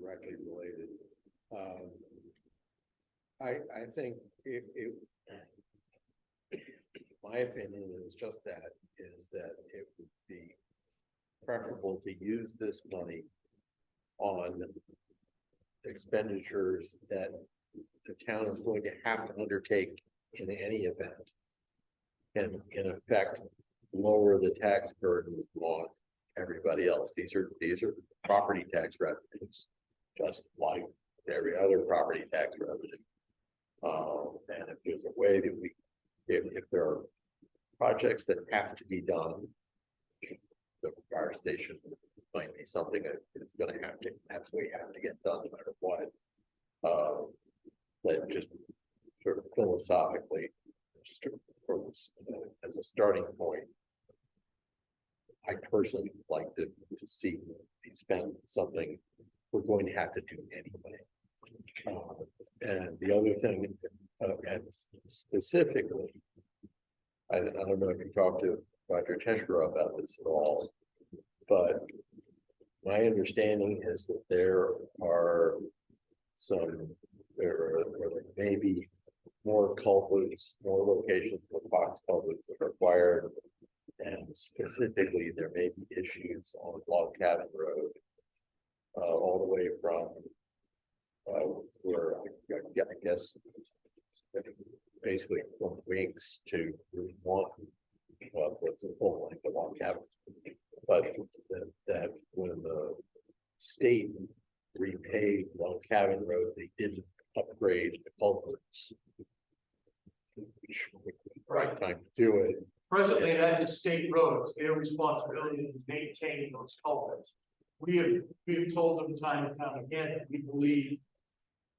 directly related. I think my opinion is just that, is that it would be preferable to use this money on expenditures that the town is going to have to undertake in any event, and in effect lower the tax burden on everybody else. These are property tax revenues, just like every other property tax revenue. And if there's a way that if there are projects that have to be done, the fire station might be something that is going to absolutely have to get done no matter what. But just sort of philosophically, as a starting point, I personally would like to see spend something we're going to have to do anyway. And the other thing, and specifically, I don't know if you talked to Dr. Teschner about this at all, but my understanding is that there may be more culverts, more locations for box culverts that are required, and specifically there may be issues on Log Cabin Road, all the way from where I guess basically from Winks to Route 1, what's the full length of Log Cabin, but that when the state repaved Log Cabin Road, they didn't upgrade the culverts. Right time to do it. Presently, that's a state road. It's their responsibility to maintain those culverts. We've told them time and time again that we believe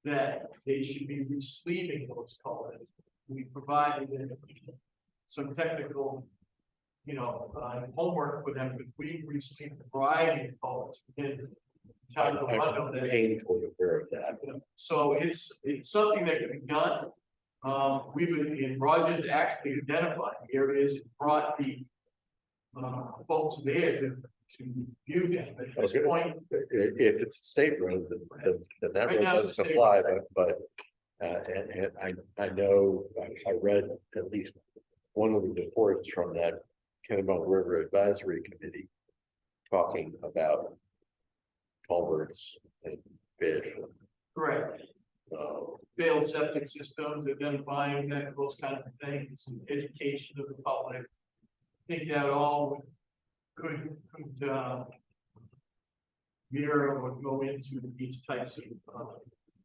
that they should be re-sleeving those culverts. We provided them some technical, homework for them, because we received a variety of culverts within I'm painfully aware of that. So it's something that can be done. We've been in Rogers actually identified the areas and brought the folks there to view them. At this point, if it's a state road, then that Right road now, doesn't apply. But and I know I read at least one of the reports from that Kennebunk River Advisory Committee talking about culverts and fish. correct. Failed septic systems, identifying that, those kinds of things, and education of the public. I think that all could mirror or go into these types of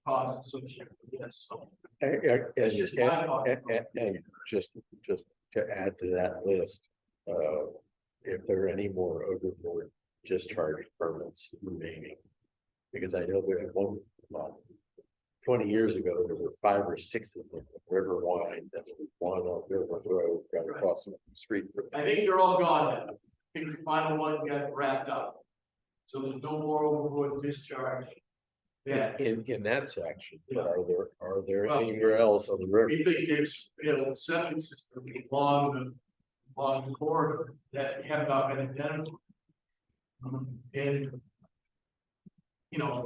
costs associated with this. So it's just my thought. And just to add to that list, if there are any more overboard discharge permits remaining, because I know there's one. 20 years ago, there were 5 or 6 of them. River Wine, that was one on River Road, right across the street. I think they're all gone now. I think the final one got wrapped up. So there's no more overboard discharge. Yeah. In that section, but are there Well, anywhere else on the river? We think there's septic system along the corridor that have not been identified. And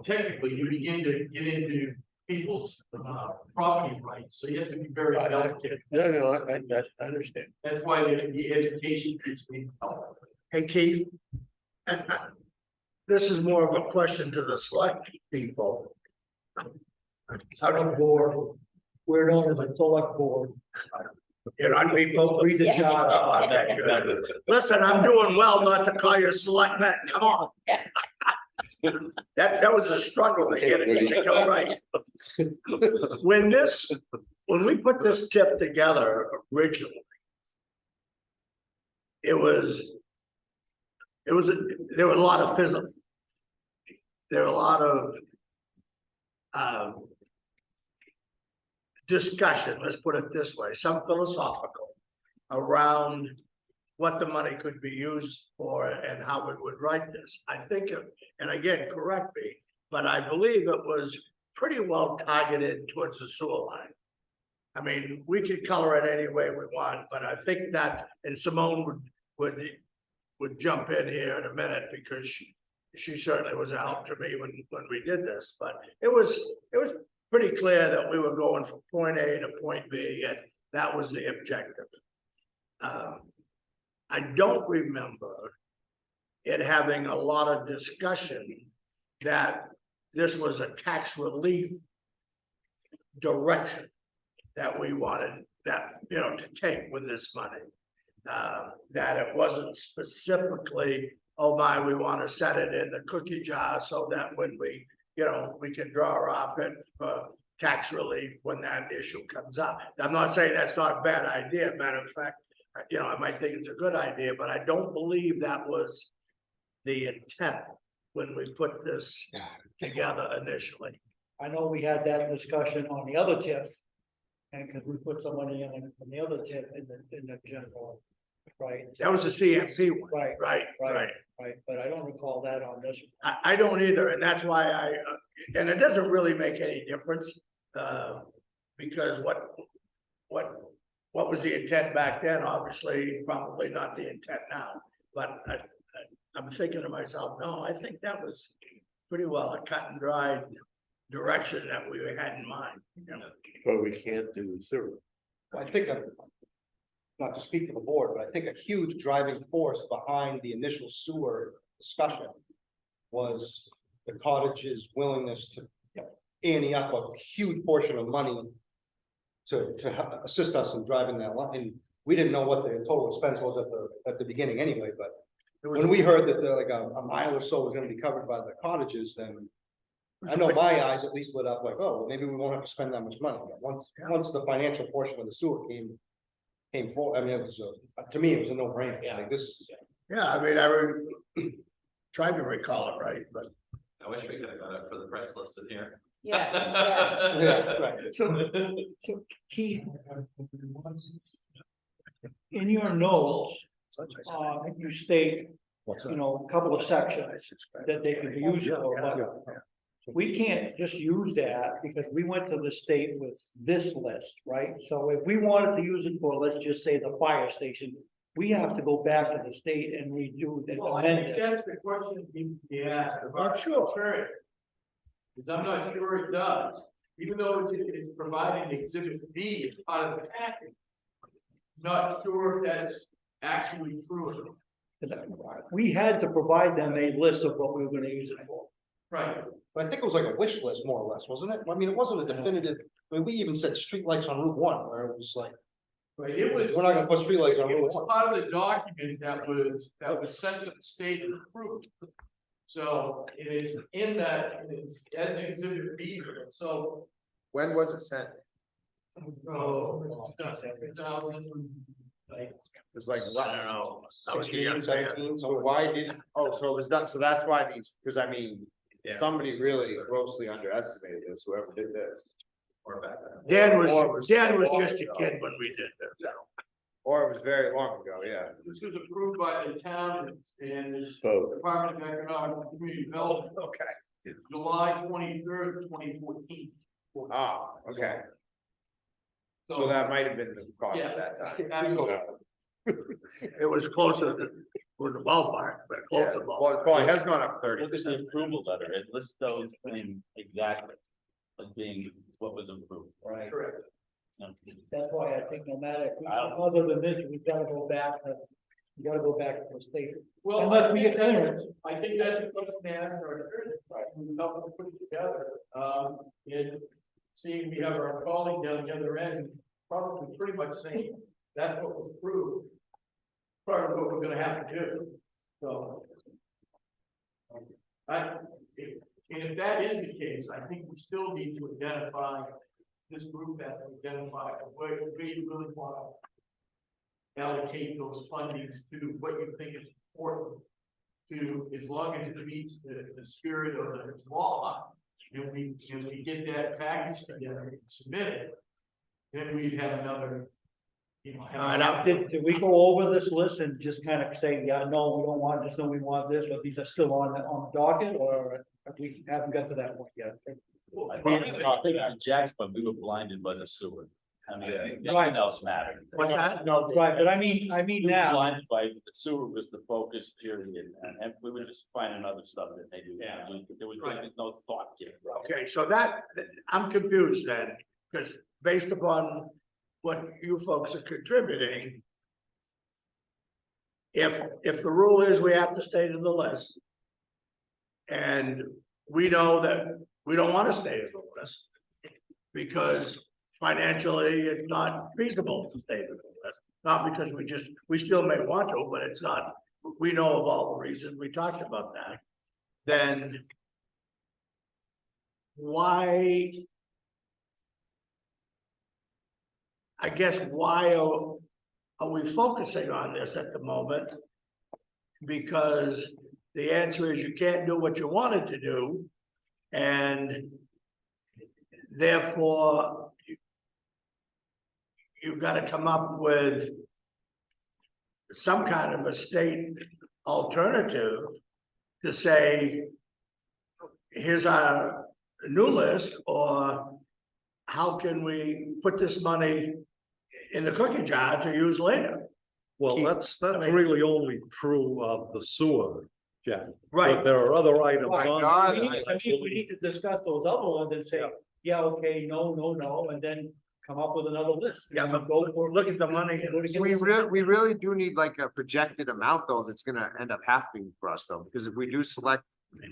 technically you begin to get into people's property rights, so you have to be very delicate. No, I understand. That's why the education piece being helpful. Hey, Keith. This is more of a question to the select people. Select board, we're known as a select board. People read the charter. Listen, I'm doing well not to call you a selectman. Come on. That was a struggle to get it to go right. When we put this tip together originally, there were a lot of physical. There were a lot of discussion, let's put it this way, some philosophical around what the money could be used for and how we would write this. I think, and again, correct me, but I believe it was pretty well targeted towards the sewer line. I mean, we could color it any way we want, but I think that, and Simone would jump in here in a minute because she certainly was a help to me when we did this, but it was pretty clear that we were going from point A to point B, and that was the objective. I don't remember it having a lot of discussion that this was a tax relief direction that we wanted that, to take with this money. That it wasn't specifically, oh my, we want to set it in the cookie jar so that when we, we can draw off it for tax relief when that issue comes up. I'm not saying that's not a bad idea. Matter of fact, I might think it's a good idea, but I don't believe that was the intent when we put this together initially. I know we had that discussion on the other TIF. And because we put some money in the other TIF in the general, right? That was the CMP one. Right, Right. but I don't recall that on this. I don't either, and that's why and it doesn't really make any difference, because what was the intent back then, obviously, probably not the intent now, but I'm thinking to myself, no, I think that was pretty well a cut and dried direction that we had in mind. But we can't do sewer. I think, not to speak for the board, but I think a huge driving force behind the initial sewer discussion was the cottage's willingness to ante up a huge portion of money to assist us in driving that line. And we didn't know what the total expense was at the beginning anyway, but when we heard that like a mile or so was gonna be covered by the cottages, then I know my eyes at least lit up like, oh, well, maybe we won't have to spend that much money. But once the financial portion of the sewer came forward, I mean, it was to me, it was a no brainer. Like this. Yeah, I mean, I tried to recall it right, but I wish we could have got it for the price listed here. Yeah. Yeah, right. So Keith, in your notes, you state, a couple of sections that they could be used for, but we can't just use that because we went to the state with this list, right? So if we wanted to use it for, let's just say, the fire station, we have to go back to the state and redo and Well, I amend think it. that's the question that needs to be asked. I'm sure. Because I'm not sure it does, even though it's providing exhibit B as part of the package. Not sure if that's actually true. We had to provide them a list of what we were gonna use it for. Right. But I think it was like a wish list, more or less, wasn't it? I mean, it wasn't a definitive, I mean, we even said streetlights on Route 1, where it was like, Right, it was. we're not gonna put streetlights on It Route was 1. part of the document that was sent to the state and approved. So it is in that, it's as an exhibit B, so. When was it sent? Oh. 2000, like, It's like, I don't know. I was 16, young man. 17, so why did, so it was done, so that's why these, because I mean, Yeah. somebody really grossly underestimated this, whoever did this. Or back then. Dan Or it was just a ago. kid when we did this. Or it was very long ago, yeah. this was approved by the town and the So Department of Economic and Community Development, Okay. July 23rd, 2014. Ah, okay, so that might have been the cost Yeah. of that time. Absolutely. It was closer to the ballpark, but Yeah, close to the well, ballpark. it probably has gone up 30%. Look at the approval letter, it lists those things exactly as being what was approved. Right. Correct. That's why I think no matter, other than this, we've gotta go back to the state. Well, Unless I we think get clearance. that's a question to ask our attorney, who helped us put it together, and seeing we have our colleague down the other end, probably pretty much saying, that's what was approved. Part of what we're gonna have to do, so. If that is the case, I think we still need to identify this group that identify where we really want to allocate those fundings to what you think is important to, as long as it meets the spirit of the law, and we get that package together and submit it, then we'd have another, Did we go over this list and just kind of say, yeah, no, we don't want this, no, we want this, or these are still on the docket, or we haven't got to that point yet? I think to Jack's point, we were blinded by the sewer. I mean, nothing else mattered. What's that? No, right, but I mean You now, blinded by the sewer was the focus period, and we were just finding other stuff that they do. Yeah. There was Right. no thought given. Okay, so that, I'm confused then, because based upon what you folks are contributing. If the rule is we have to stay to the list. And we know that we don't want to stay to the list. Because financially, it's not feasible to stay to the list, not because we still may want to, but it's not. We know of all the reasons, we talked about that, then. Why? I guess why are we focusing on this at the moment? Because the answer is you can't do what you wanted to do. And therefore, you've got to come up with some kind of a state alternative to say, here's our new list, or how can we put this money in the cookie jar to use later? Well, that's I mean- really only true of the sewer, Jack. Right. But there are other items Right. on. we need to discuss those other ones and say, yeah, okay, no, and then come up with another list. Yeah, but go for. Look at the money. We really do need like a projected amount though, that's gonna end up happening for us though, because if we do select.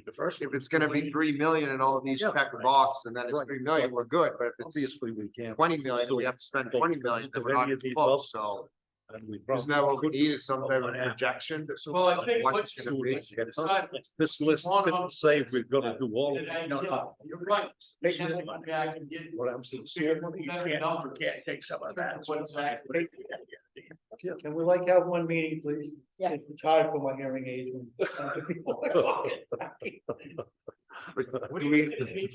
The first, If it's gonna be 3 million and all of these Yeah. check the box, and then it's Right. 3 million, we're good, but if it's Obviously, we can't. 20 million, we have to spend 20 million, then we're not Any of these close, up, so. and we Isn't that what we probably need, is some type of projection? Well, I think What what's. it's gonna be. decide- This list didn't say we're gonna do all of And it. I- You're right. We should come back and get. What I'm some saying. better numbers. can't take some of that. What exactly? Can we like have one meeting, please? Yeah. It's hard for my hearing aid when. people are talking. What do you?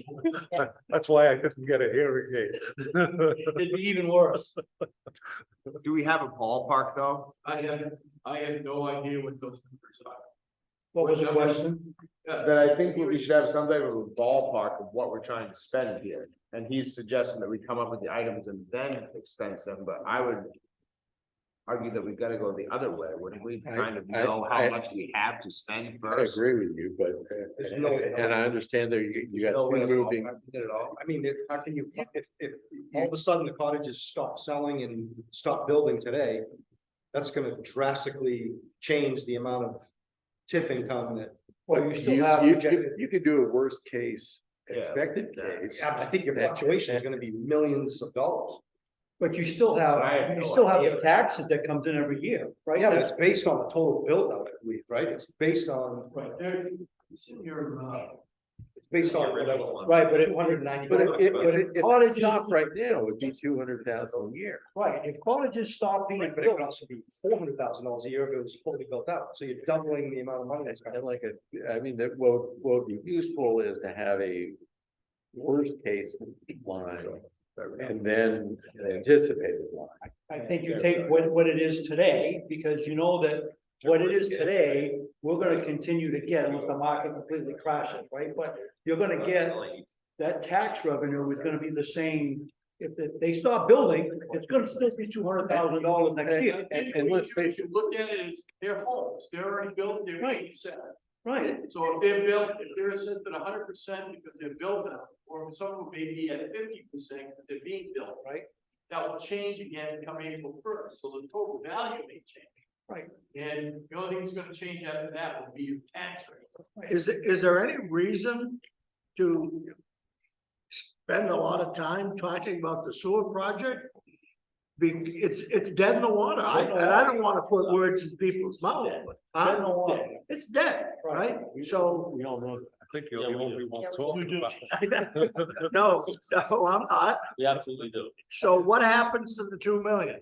That's why I couldn't get a hearing aid. It'd be even worse. Do we have a ballpark though? I have no idea what those numbers are. What was the question? That I think we should have some type of a ballpark of what we're trying to spend here. And he's suggesting that we come up with the items and then expense them, but I would. Argue that we've got to go the other way, wouldn't we kind of know how much we have to spend I first? agree with you, but, There's no way. and I understand that you got No way two of moving. ballparking it at all. I mean, how can you, if all of a sudden the cottages stop selling and stop building today, that's gonna drastically change the amount of TIF income that. Well, you still You, have. you could do a worst case, Yeah. expected case. Yeah, but I think your fluctuation is gonna be millions of dollars. But you still have, I have you no still have idea. the taxes that comes in every year, right? Yeah, but it's based on the total build out, I believe, right? It's based on, Right there, it's in your, it's based on whatever. Right, but it, 190. But if cottages- cottage stop right now, it would be 200,000 a year. right, if cottages stop being Right, but it could built, also be $400,000 a year if it was fully built out, so you're doubling the amount of money that's. And like I mean, that what would be useful is to have a worst case line. And then an anticipated line. I think you take what it is today, because you know that what it is today, we're gonna continue to get unless the market completely crashes, right? But you're gonna get, that tax revenue is gonna be the same. If they stop building, it's gonna still be $200,000 next year, And let's face you it, look at it, it's their homes, they're already built, they're Right. set. right? So if they're built, if they're assessed at 100% because they're built now, or some of them may be at 50% because they're being built, right? That will change again come April 1st, so the total value may change. Right. And the only thing that's gonna change after that will be your tax rate. Is there any reason to spend a lot of time talking about the sewer project? It's dead in the water, and I don't wanna put words in people's mouths. Dead in the water. It's dead, right? So, We all know, I think you're the only one talking about it. no, I'm not. We absolutely do. So what happens to the 2 million?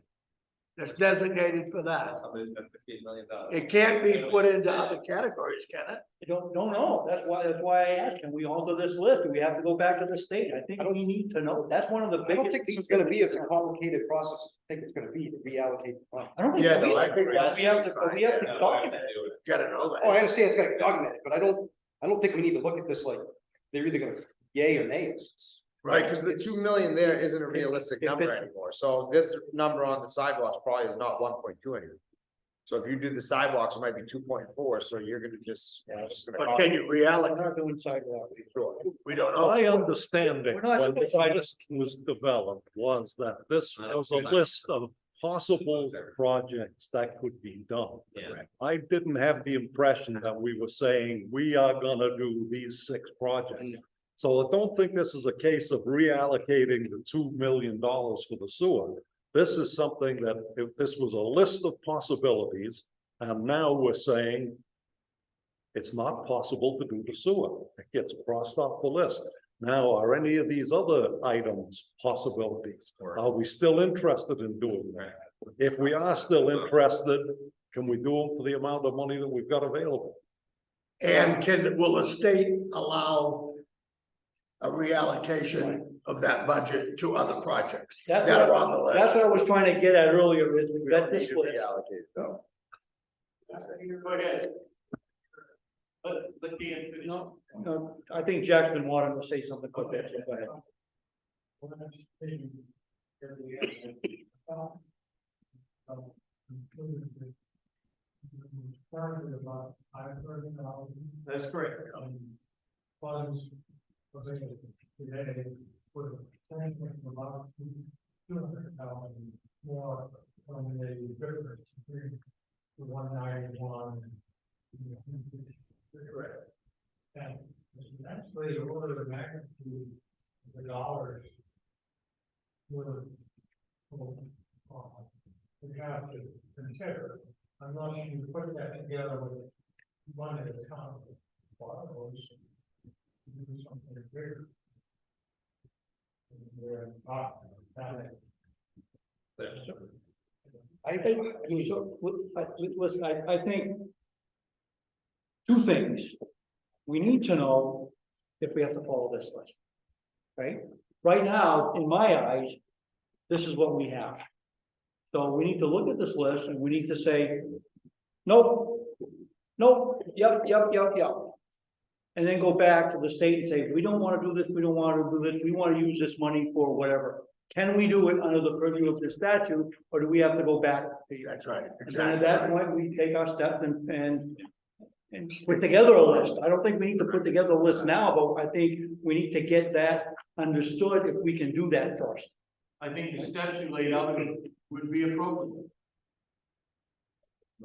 That's designated for that. Somebody's got $15 million. It can't be put into other categories, can it? I don't know, that's why I asked, can we alter this list, do we have to go back to the state? I think we need to know, that's one of the I don't biggest. think this is gonna be as a complicated process, as I think it's gonna be to reallocate the money. I don't think. Yeah, so no, I either. think But that's- we have to document it. Gotta know Oh, I that. understand it's gotta be documented, but I don't think we need to look at this like, they're either gonna yay or nay this. Right, because the It's- 2 million there isn't a realistic if number it- anymore, so this number on the sidewalks probably is not 1.2 anymore. So if you do the sidewalks, it might be 2.4, so you're gonna just, it's just gonna But cost. can you We're reallocate? not doing sidewalk. We don't know. My understanding We're not when the deciding- list was developed was that this was a list of possible projects that could be done. Yeah. I didn't have the impression that we were saying, we are gonna do these 6 projects. So I don't think this is a case of reallocating the $2 million for the sewer. This is something that, if this was a list of possibilities, and now we're saying it's not possible to do the sewer. It gets crossed off the list. Now, are any of these other items possibilities? Are we still interested in doing that? If we are still interested, can we do them for the amount of money that we've got available? And will the state allow a reallocation of that budget to other projects That's that what, are on the list? that's what I was trying to get at earlier, is we We got don't need this to list. reallocate, though. Go ahead. Let Dan finish. No, no, I think Jack's been wanting to say something quick there, so go ahead. That's correct. Funds available today for about $200,000 more from the difference between the 191. Correct. And actually, the order of magnitude of the dollars would we have to consider, unless you put that together with one at a time. Borrows, do something bigger. We're not that. I think, so, listen, I think. Two things. We need to know if we have to follow this list. Right? Right now, in my eyes, this is what we have. So we need to look at this list and we need to say, nope, nope, yep. And then go back to the state and say, we don't want to do this, we don't want to do this, we want to use this money for whatever. Can we do it under the purview of the statute, or do we have to go back to you? That's right, And then at exactly. that point, we take our step and put together a list. I don't think we need to put together a list now, but I think we need to get that understood if we can do that first. I think the steps you laid out would be appropriate.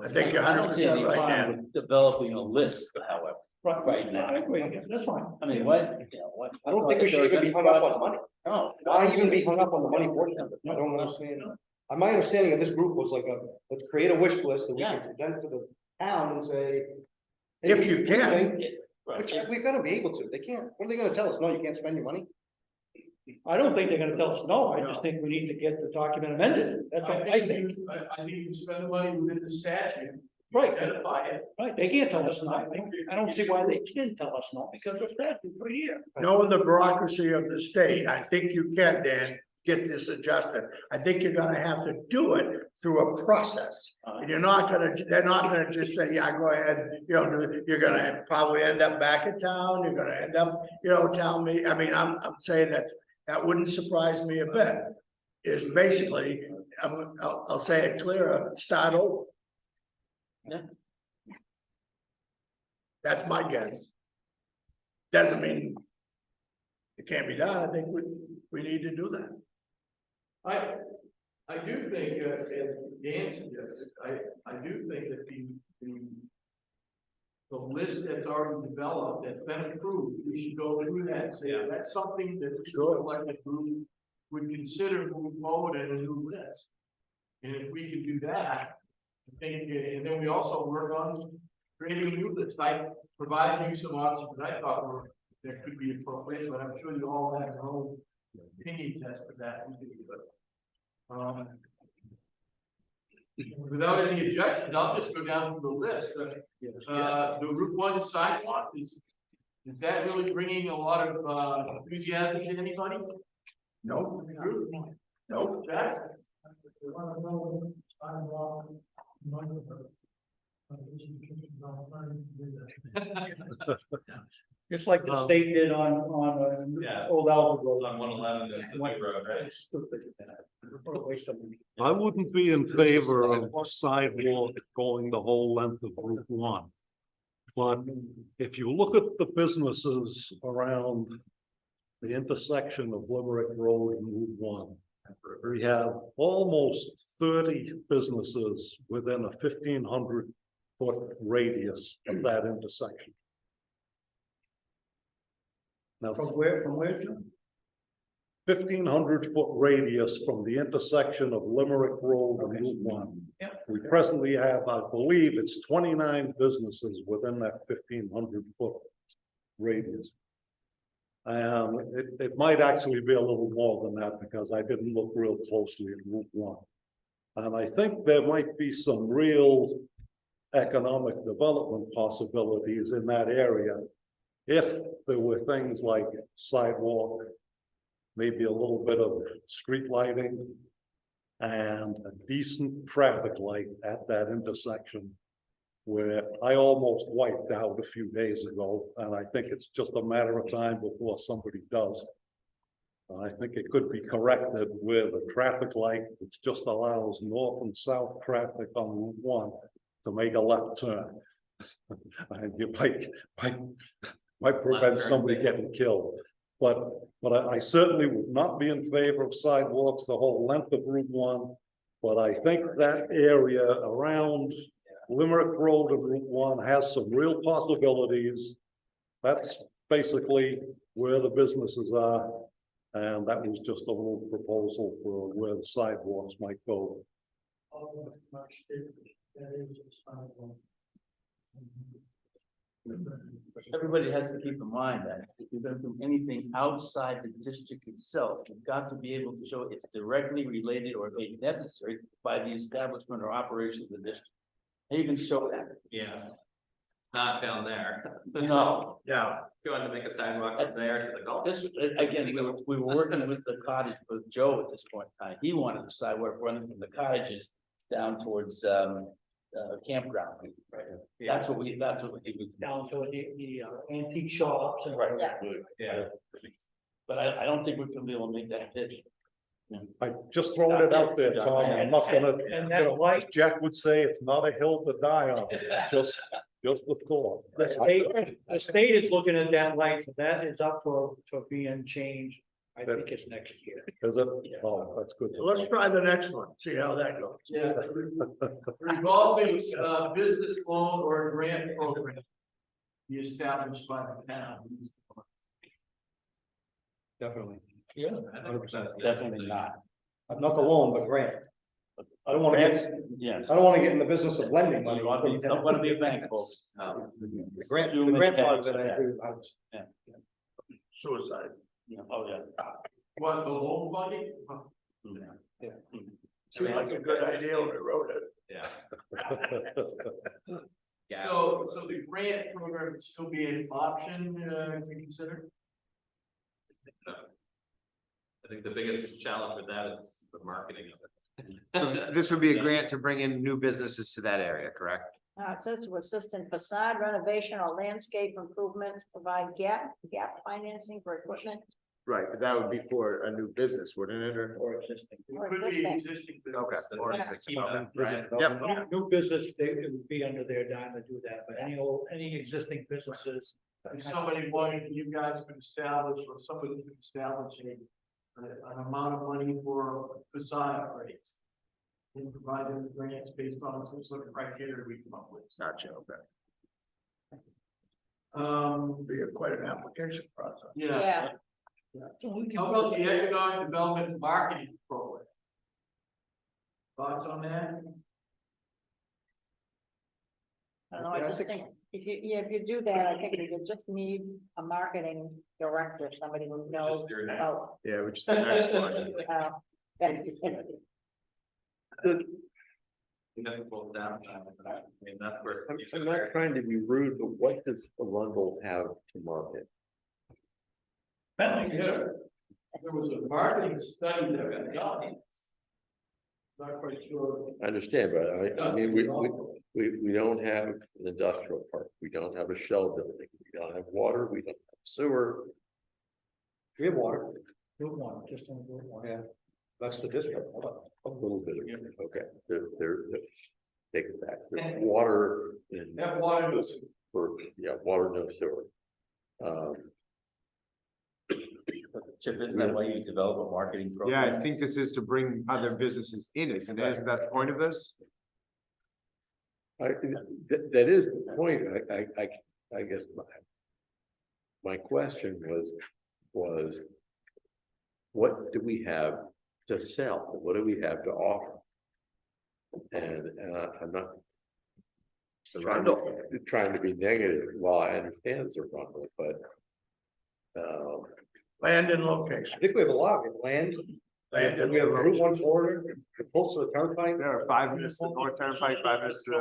I think you're I don't see 100% any right harm now. with developing a list, however. Right now. I agree, that's fine. I mean, what, you know, what? I don't think we should even be hung up on money. No. Why even be hung up on the money portion of it? I don't understand. My understanding of this group was like let's create a wish list that we can present to the town and say. hey, If you we can. think- Which we're gonna be able to. They can't, what are they gonna tell us? No, you can't spend your money? I don't think they're gonna tell us no, I just think we need to get the document amended, that's what I think. I think you spend the money within the statute. Right. Identify it. Right, they can't tell us no, I don't see why they can tell us no, because the statute's right here. Knowing the bureaucracy of the state, I think you can, Dan, get this adjusted. I think you're gonna have to do it through a process. And they're not gonna just say, yeah, go ahead, you're gonna probably end up back in town, you're gonna end up, tell me, I mean, I'm saying that wouldn't surprise me a bit. Is basically, I'll say it clearer, start over. Yeah. That's my guess. Doesn't mean it can't be done. I think we need to do that. I do think, as Dan suggested, I do think that the list that's already developed, that's been approved, we should go through that and say, that's something that the elected group would consider moving forward in a new list. And if we can do that, I think, and then we also work on creating a new list. I provided you some options that I thought that could be appropriate, but I'm sure you all have your own opinion test of that. Without any objections, I'll just go down through the list. The Route 1 sidewalk is that really bringing a lot of enthusiasm to anybody? No, No, Jack? Just like the state did on, Yeah. Old Albert Road. On 111, that's a new road, right? Stupid. What a waste of money. I wouldn't be in favor of sidewalk going the whole length of Route 1. But if you look at the businesses around the intersection of Limerick Road and Route 1, we have almost 30 businesses within a 1,500-foot radius of that intersection. Now, From where, John? 1,500-foot radius from the intersection of Limerick Road and Route 1. Yeah. We presently have, I believe, it's 29 businesses within that 1,500-foot radius. And it might actually be a little more than that because I didn't look real closely at Route 1. And I think there might be some real economic development possibilities in that area if there were things like sidewalk, maybe a little bit of street lighting, and a decent traffic light at that intersection where I almost wiped out a few days ago, and I think it's just a matter of time before somebody does. I think it could be corrected with a traffic light which just allows north and south traffic on Route 1 to make a left turn. And you might prevent somebody getting killed. But I certainly would not be in favor of sidewalks the whole length of Route 1. But I think that area around Limerick Road and Route 1 has some real possibilities. That's basically where the businesses are. And that was just a little proposal for where the sidewalks might go. Everybody has to keep in mind that if you're gonna do anything outside the district itself, you've got to be able to show it's directly related or made necessary by the establishment or operation of the district. And you can show that, Yeah. Not down there. no, Yeah, If you wanted to make a sidewalk up there to the golf. this, again, we were working with the cottage with Joe at this point in time. He wanted the sidewalk running from the cottages down towards, campground. Right. That's what he was. Down to the antique shops and. Right. Yeah. But I don't think we can be able to make that pitch. I just throwing it out there, Tom. I'm not gonna, And that light, Jack would say it's not a hill to die on, just a thought. the state is looking at that light, that is up for being changed. I think it's next year. Is it? Oh, that's good. so let's try the next one, see how that goes. Yeah. Revolving, business loan or grant program. Be established by the town. Definitely. Yeah. 100%. Definitely not. Not the loan, but grant. I don't wanna get, Yes. I don't wanna get in the business of lending money. You want to be, don't want to be a bank, folks. The grant part of it, I agree with Alex. Suicide. Oh, yeah. What, the loan funding? Seemed like a good idea when we wrote it. Yeah. Yeah. So the grant program would still be an option, to consider? I think the biggest challenge with that is the marketing of it. So this would be a grant to bring in new businesses to that area, correct? It says to assist in facade renovation or landscape improvements, provide gap financing for equipment Right, but that would be for a new business, wouldn't it, or? existing. or Could be existing. existing. Okay. business. Or Yeah. just keep that, right? Yep. New business, it would be under their dime to do that, but any existing businesses. If somebody wanted, you guys could establish, or somebody could establish an amount of money for facade upgrades. And provide them with grants based on some sort of criteria we come up with. Gotcha, okay. Be quite an application process. Yeah. How about the economic development marketing program? Thoughts on that? I don't know, I just think, if you do that, I think you just need a marketing director, somebody who knows Just your name. about. Yeah, which is the next one. That's both down. I mean, that's where. I'm not trying to be rude, but what does Arundel have to market? Yeah. There was a marketing study that got done. Not quite sure. I understand, but I mean, we don't have an industrial park, we don't have a shell building, we don't have water, we don't have sewer. We have water, Route one, just on Route one. yeah, that's the district. A little bit of, okay, take it back, there's water in, That water was, yeah, water, no sewer. Chip, isn't that why you develop a marketing Yeah, program? I think this is to bring other businesses in, isn't it? Isn't that the point of this? That is the point, I guess my question was, what do we have to sell? What do we have to offer? And I'm not trying to be negative, well, I understand it's a runway, but Land and I location, think we have a lot, we have land, land and we have a Route location. 1 corridor, we're close to the turnpike. there are 5 minutes to North Turnpike, 5 minutes to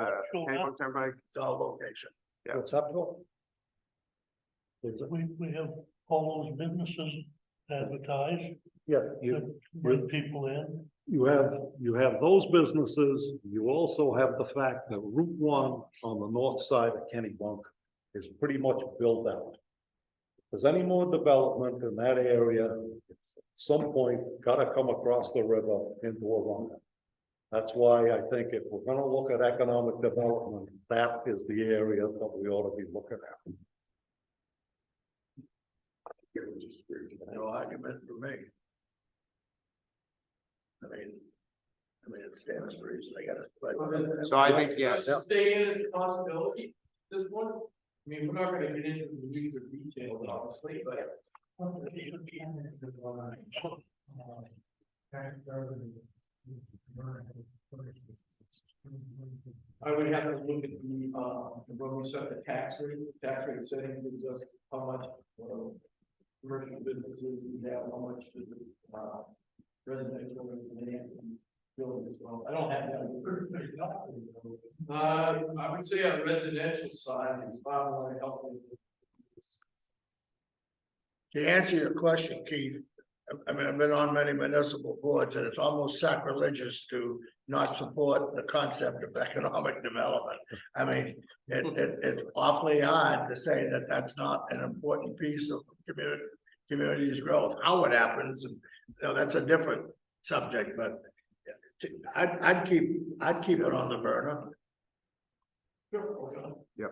Hancock Turnpike. It's all location. Yeah. What's up, Joel? We have all those businesses advertised, Yeah, that bring people in. you have those businesses, you also have the fact that Route one on the north side of Kennybunk is pretty much built out. If there's any more development in that area, it's at some point gotta come across the river into a run. That's why I think if we're gonna look at economic development, that is the area that we ought to be looking at. No argument for me. I mean, it stands to reason, I gotta. So I think, yes. Does it stay in as a possibility, this one? I mean, we're not gonna get into the weeds of detail, obviously, but. I would have to look at when we set the tax rate setting gives us how much, commercial businesses we have, how much does residential and buildings, well, I don't have that. I would say on the residential side, it's far more helpful. To answer your question, Keith, I mean, I've been on many municipal boards and it's almost sacrilegious to not support the concept of economic development. I mean, it's awfully hard to say that that's not an important piece of community's growth. How it happens, you know, that's a different subject, but I'd keep it on the burner. Yep.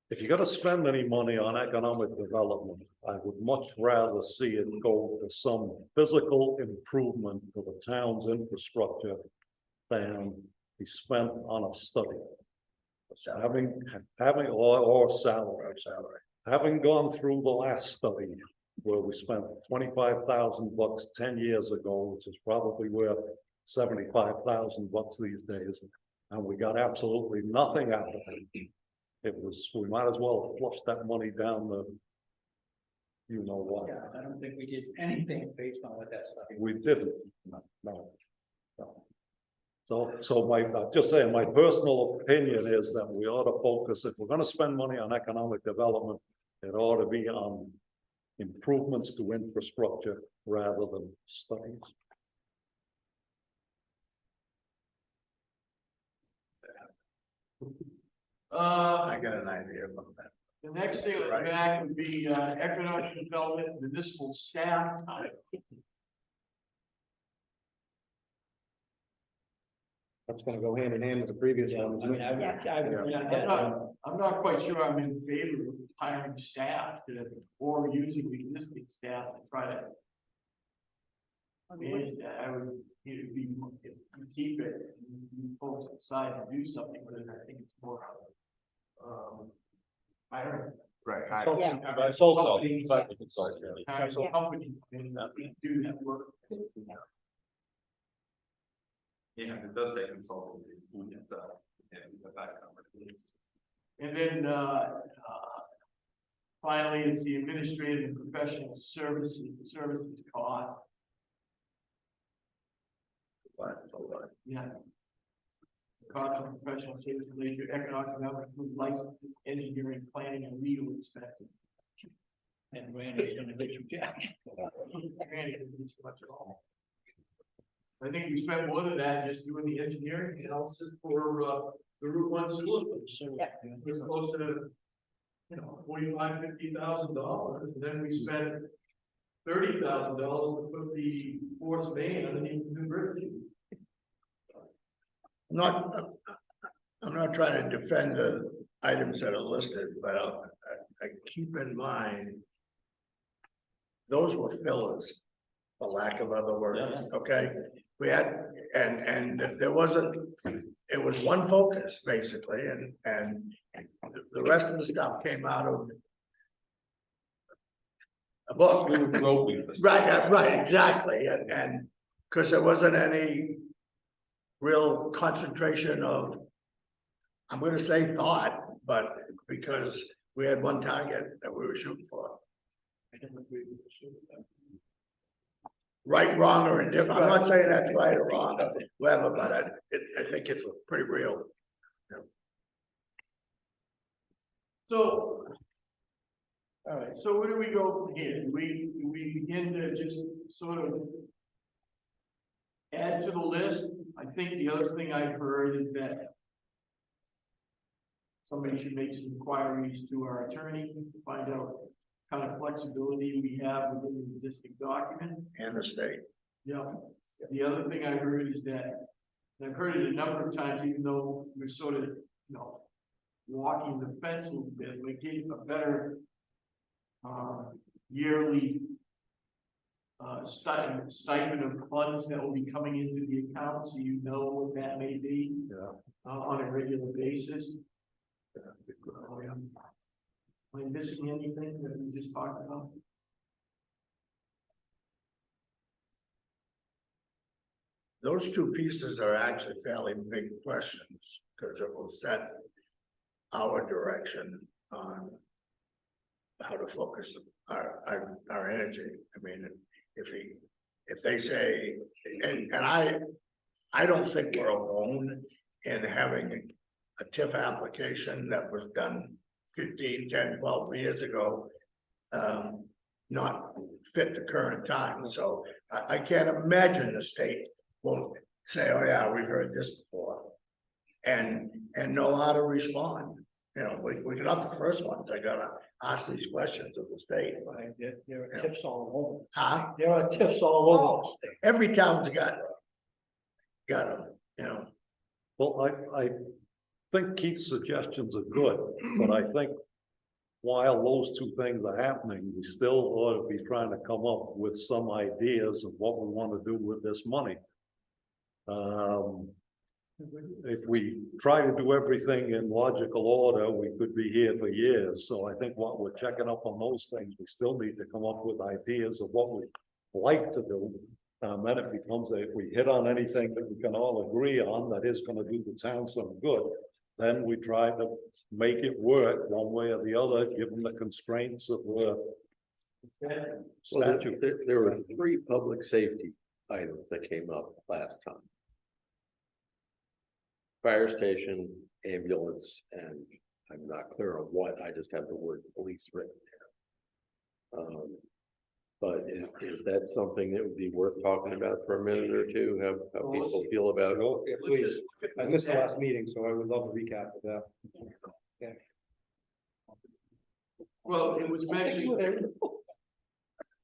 If you're gonna spend any money on economic development, I would much rather see it go to some physical improvement to the town's infrastructure than be spent on a study. Having or salary. Having gone through the last study where we spent $25,000 10 years ago, which is probably worth $75,000 these days, and we got absolutely nothing out of it. We might as well flush that money down the, you know what? Yeah, I don't think we did anything based on what that stuff. We didn't, no. So I'm just saying, my personal opinion is that we ought to focus, if we're gonna spend money on economic development, it ought to be on improvements to infrastructure rather than studies. I got an idea about that. The next thing on the back would be economic development, municipal staff time. That's gonna go hand in hand with the previous one. I mean, I'm not quite sure I'm in favor of hiring staff or using the existing staff to try to. manage that. I would, it'd be, if you keep it, and you folks decide to do something with it, I think it's more. I don't. Right. Yeah. Companies, company and do that work. Yeah, it does say consultant. Get that covered at least. And then, finally, it's the administrative and professional services cost. Yeah. Cost of professional services related to economic development, include licensing, engineering, planning, and legal expenses. And Randy's gonna get you Jack. Randy didn't do too much at all. I think we spent more than that just doing the engineering analysis for, the Route 1 solution. Yep. It was close to, $45,000-50,000, and then we spent $30,000 to put the force main underneath the new bridge. I'm not trying to defend the items that are listed, but I keep in mind. Those were fillers, for lack of other words, okay? We had, and there wasn't, it was one focus basically, and the rest of the stuff came out of a book. We were groping for Right, exactly, and, because there wasn't any real concentration of, I'm gonna say thought, but because we had one target that we were shooting for. Right, wrong, or indifferent, I'm not saying that's right or wrong, or whatever, but I think it's pretty real. So. All right, so where do we go from here? Do we begin to just sort of add to the list? I think the other thing I've heard is that somebody should make some inquiries to our attorney, find out kind of flexibility we have within the existing document. And the state. Yeah, the other thing I heard is that, and I've heard it a number of times, even though we're sort of, walking the fence a little bit, we get a better yearly stipend of funds that will be coming into the account, so you know what that may be. On a regular basis. Am I missing anything that we just talked about? Those two pieces are actually fairly big questions, because it will set our direction on how to focus our energy. I mean, if they say, and I don't think we're alone in having a TIF application that was done 15, 10, 12 years ago, not fit the current time. So I can't imagine the state won't say, oh yeah, we've heard this before. And know how to respond. We're not the first ones that gotta ask these questions of the state. Right, there are tips all over. Huh? There are tips all over the state. Every town's got them, Well, I think Keith's suggestions are good, but I think while those two things are happening, we still ought to be trying to come up with some ideas of what we want to do with this money. If we try to do everything in logical order, we could be here for years. So I think while we're checking up on those things, we still need to come up with ideas of what we'd like to do. Then it becomes if we hit on anything that we can all agree on that is going to do the town some good, then we try to make it work one way or the other, given the constraints of the statute. There were 3 public safety items that came up last time. Fire station, ambulance, and I'm not clear on what, I just have the word police written there. But is that something that would be worth talking about for a minute or two? How people feel about it? Yeah, please. I missed the last meeting, so I would love a recap of that. Well, it was mentioned.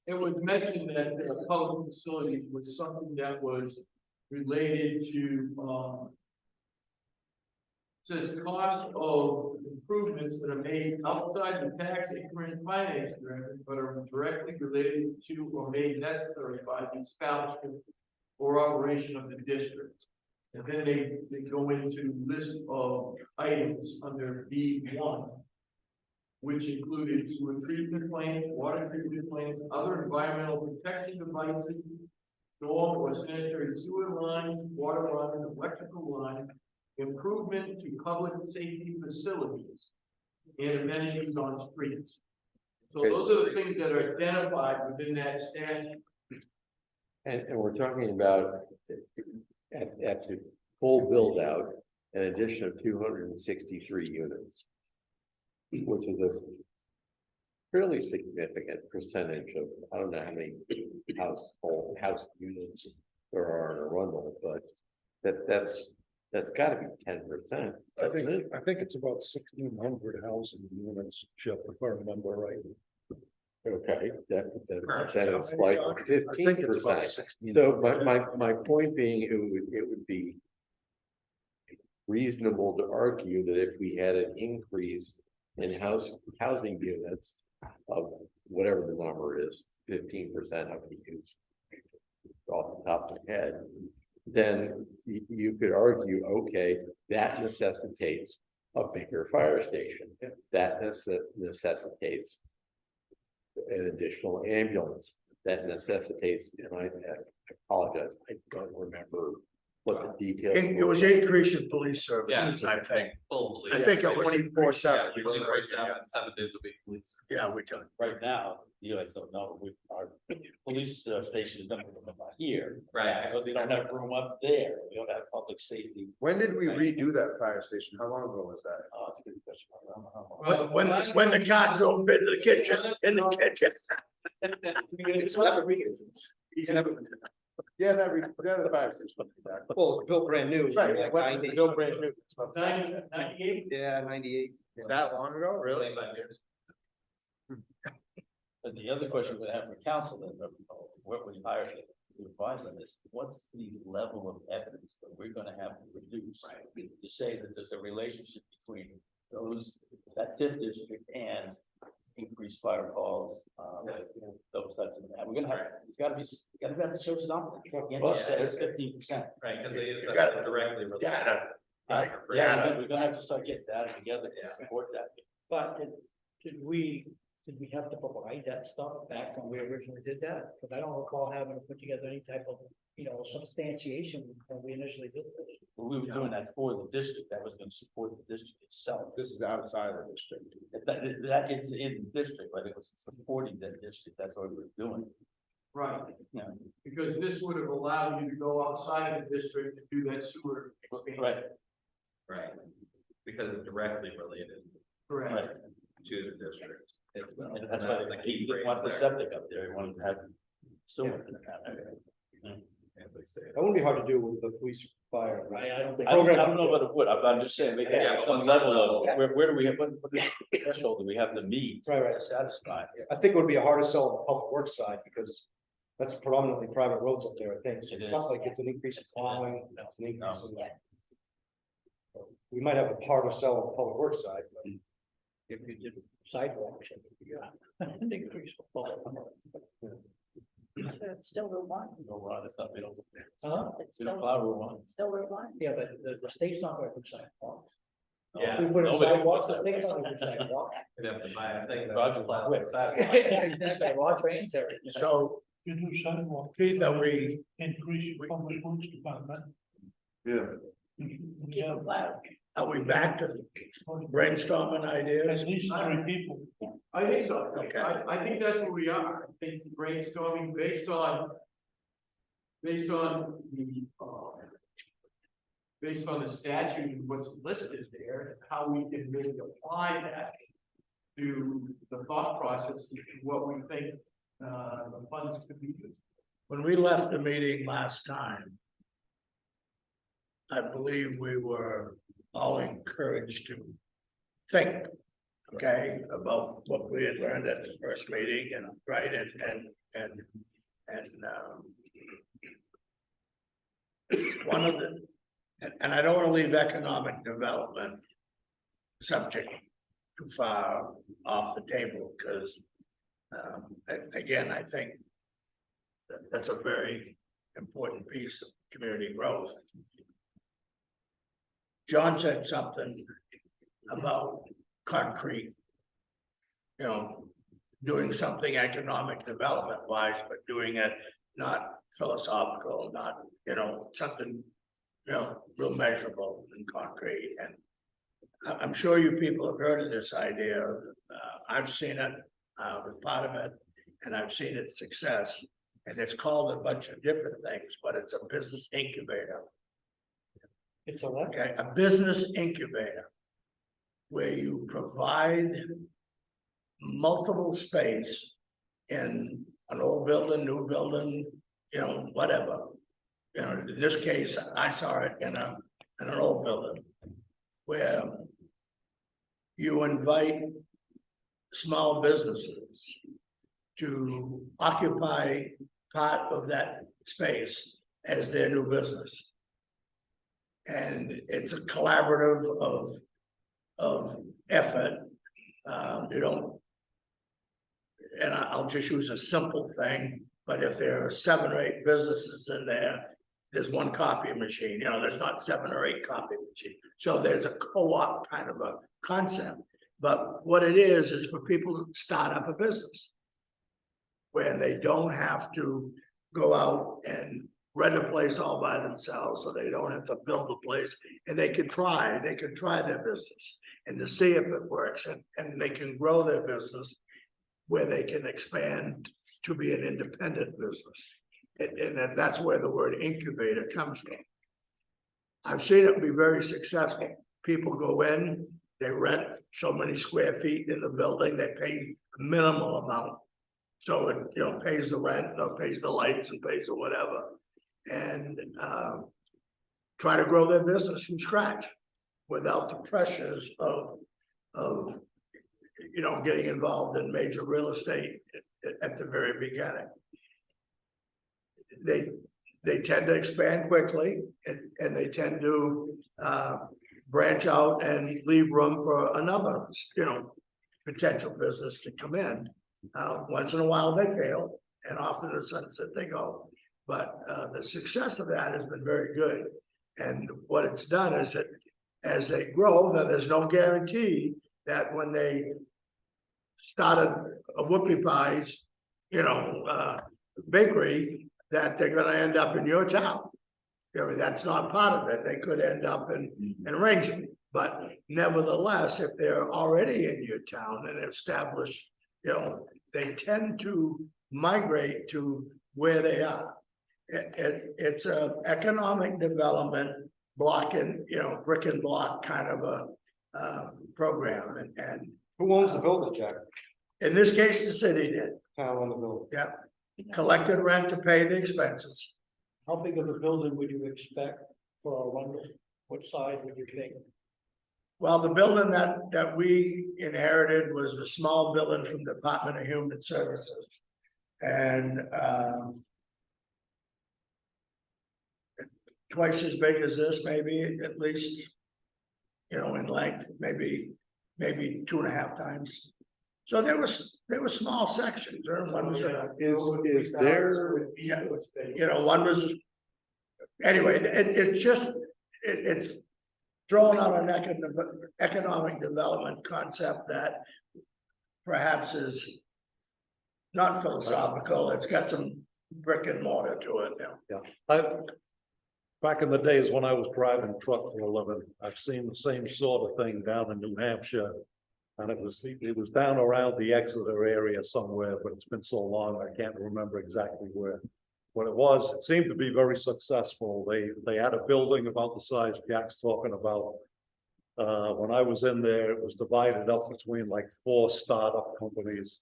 It was mentioned that the public facilities was something that was related to, says cost of improvements that are made outside the tax increment finance directive, but are directly related to or made necessary by the establishment or operation of the district. And then they go into list of items under B1, which included sewer treatment plants, water treatment plants, other environmental protection devices, storm or sanitary sewer lines, water lines, electrical lines, improvement to public safety facilities, and amenities on streets. So those are the things that are identified within that statute. And we're talking about at the full build out, an addition of 263 units, which is a fairly significant percentage of, I don't know how many house units there are in Arundel, but that's gotta be 10%. I think it's about 1,600 housing units, Chip, if I remember right. Okay, that is like I think it's about 15%. 16. So my point being, it would be reasonable to argue that if we had an increase in housing units of whatever the number is, 15%, how many use off the top of the head, then you could argue, okay, that necessitates a bigger fire station. That necessitates an additional ambulance. That necessitates, and I apologize, I don't remember what the details. It was increase in police services, I think. Full I think it was 24/7. 7 days a week. Police. Yeah, we done. Right now, you guys don't know, our police station is not about here. Right. Because we don't have room up there, we don't have public safety. When did we redo that fire station? How long ago was that? Oh, it's a good question. I don't know how long. When the car drove into the kitchen, It's never been. He's never been. Yeah, the fire station. Well, it's built brand new. Right, like when was it 90. built brand new? 98? Yeah, 98. Is that long ago, really? But the other question we have for council, then, what we hired to advise on this, what's the level of evidence that we're gonna have to produce? To say that there's a relationship between that TIF district and increased fire calls, those types of, we're gonna have, it's gotta be, gotta have to show something. You can't just say it's 15%. Right, because they You got directly related. data, right? Yeah, we're gonna have to start getting data together to support that. But did we have to provide that stuff back when we originally did that? Because I don't recall having to put together any type of, substantiation when we initially did this. We were doing that for the district, that was gonna support the district itself. This is outside of the district. That is in the district, but it was supporting that district, that's what we were doing. Right, Yeah, because this would have allowed you to go outside of the district and do that sewer expansion. right, Right, because it's directly related Correct. right. to the district. And that's why the key he didn't want the phrase septic up there, he wanted to have sewer. That wouldn't be hard to do with the police fire. I don't think. I don't know about it would, I'm just saying, we Yeah, have some what's level the of, where do we have, what threshold do we have to meet Right. to satisfy? I think it would be a harder sell on the public works side because that's predominantly private roads up there, I think. So It it's not is. like it's an increase in plowing, it's an increase in. No. We might have a harder sell on the public works side, but. If you did sidewalks, and increase. It's still Route 1. No, Ron, it's not, we don't, Huh? It's we don't still, plow Route 1. still Route 1. Yeah, but the state's not going to do sidewalks. Yeah. If we put in No, we don't. sidewalks, the state's not going to do sidewalks. You'd have to buy a thing that Roger, plows quit. inside. Exactly, Roger and Terry. So, You do sidewalk, Keith, are we, increase your public works department. Yeah. Keep it loud. are we back to brainstorming ideas? At least 3 people. I think so. Okay. I think that's where we are. I think brainstorming based on the statute and what's listed there, how we can really apply that to the thought process, of what we think, the funds could be used. When we left the meeting last time, I believe we were all encouraged to think, okay, about what we had learned at the first meeting and, right, one of the, and I don't want to leave economic development subject too far off the table, because again, I think that's a very important piece of community growth. John said something about concrete. Doing something economic development wise, but doing it not philosophical, not, something, real measurable and concrete. And I'm sure you people have heard of this idea of, I've seen it, was part of it, and I've seen its success. And it's called a bunch of different things, but it's a business incubator. It's a what? Okay, a business incubator. Where you provide multiple space in an old building, new building, whatever. you know, in this case, I saw it in an old building. Where you invite small businesses to occupy part of that space as their new business. And it's a collaborative of effort. You don't. And I'll just use a simple thing, but if there are 7 or 8 businesses in there, there's one copy machine, you know, there's not 7 or 8 copy machines. So there's a co-op kind of a concept. But what it is for people to start up a business. Where they don't have to go out and rent a place all by themselves, so they don't have to build a place, and they can try their business and to see if it works, and they can grow their business where they can expand to be an independent business. And that's where the word incubator comes from. I've seen it be very successful. People go in, they rent so many square feet in the building, they pay a minimal amount. So it, you know, pays the rent, or pays the lights and pays the whatever. And try to grow their business from scratch without the pressures of you know, getting involved in major real estate at the very beginning. They tend to expand quickly, and they tend to branch out and leave room for another, you know, potential business to come in. Once in a while they fail, and often in the sense that they go. But the success of that has been very good. And what it's done is that as they grow, that there's no guarantee that when they started a whoopie pies, you know, bakery, that they're gonna end up in your town. I mean, that's not part of it. They could end up in Rangeley. But nevertheless, if they're already in your town and established, you know, they tend to migrate to where they are. It's a economic development blocking, you know, brick and block kind of a program, and Who owns the building, Jack? in this case, the city did, Town on the building. yeah, collected rent to pay the expenses. How big of a building would you expect for a Arundel? What size would you think? Well, the building that we inherited was a small building from the Department of Human Services. And twice as big as this, maybe, at least, you know, in length, maybe 2.5 times. So there were small sections, or one was, Is there, yeah, you know, one was, anyway, it's just, it's throwing out an economic development concept that perhaps is not philosophical. It's got some brick and mortar to it now. Back in the days when I was driving truck for a living, I've seen the same sort of thing down in New Hampshire. And it was down around the Exeter area somewhere, but it's been so long, I can't remember exactly where. What it was, it seemed to be very successful. They had a building about the size Jack's talking about. When I was in there, it was divided up between like 4 startup companies.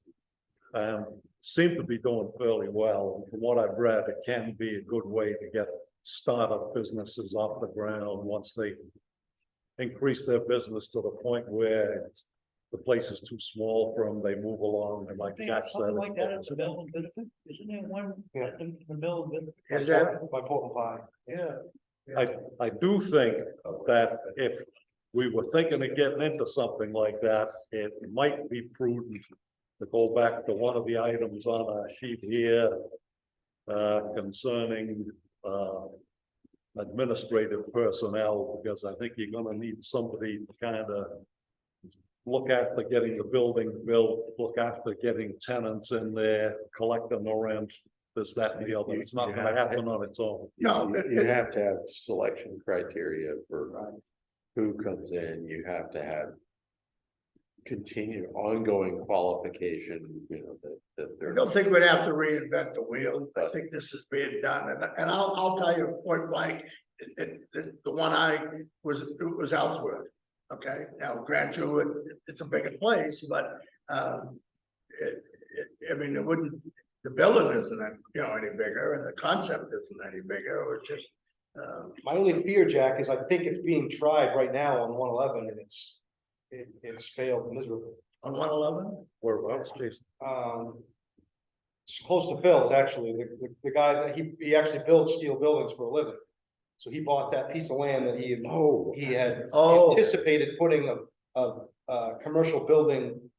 Seemed to be doing fairly well. And from what I've read, it can be a good way to get startup businesses off the ground once they increase their business to the point where the place is too small for them, they move along, and like Jack said. Something like that, it's a building benefit, isn't there one? Yeah. The building benefit. Is that, By Portland Pie. Yeah. I do think that if we were thinking of getting into something like that, it might be prudent to go back to one of the items on our sheet here concerning administrative personnel, because I think you're gonna need somebody to kind of look after getting the building built, look after getting tenants in there, collecting the rent, this, that, and the other. It's not gonna happen on its own. no, you have to have selection criteria for who comes in, you have to have continued ongoing qualification, you know, that I they're. don't think we'd have to reinvent the wheel. I think this is being done, and I'll tell you point blank, the one it was Ellsworth. Okay, now grant you it's a bigger place, but I mean, it wouldn't, the building isn't, any bigger, and the concept isn't any bigger, it was just, My only fear, Jack, is I think it's being tried right now on 111, and it's failed miserably. on 111. Where else, Jason? It's close to Phil's, actually, the guy that he actually builds steel buildings for a living. So he bought that piece of land that he had Oh. anticipated putting a commercial building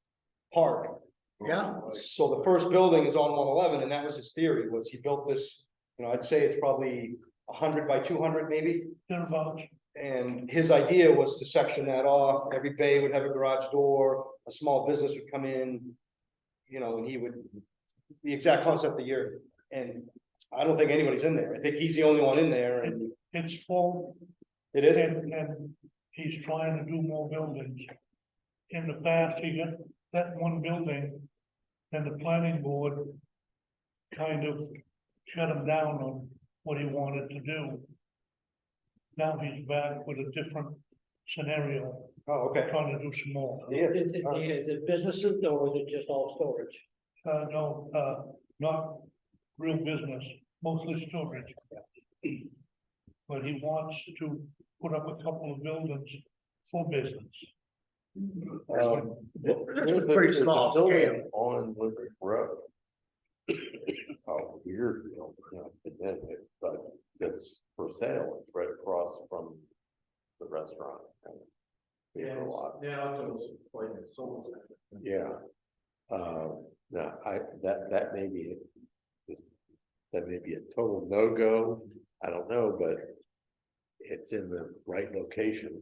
park. Yeah. So the first building is on 111, and that was his theory, was he built this, I'd say it's probably 100 by 200 maybe. And his idea was to section that off, every bay would have a garage door, a small business would come in. And he would, the exact concept of the year, and I don't think anybody's in there, I think he's the only one in there, and It's full, it is. and he's trying to do more buildings. In the past, he got that one building, and the planning board kind of shut him down on what he wanted to do. Now he's back with a different scenario, Oh, okay. trying to do some more. Yeah. Is it businesses or is it just all storage? No, not real business, mostly storage. But he wants to put up a couple of buildings for business. That's a pretty there's a small building scale. On Limerick Road. Oh, weird, but it's for sale, it's right across from the restaurant. Yeah, Yeah. No, that may be, that may be a total no-go, I don't know, but it's in the right location.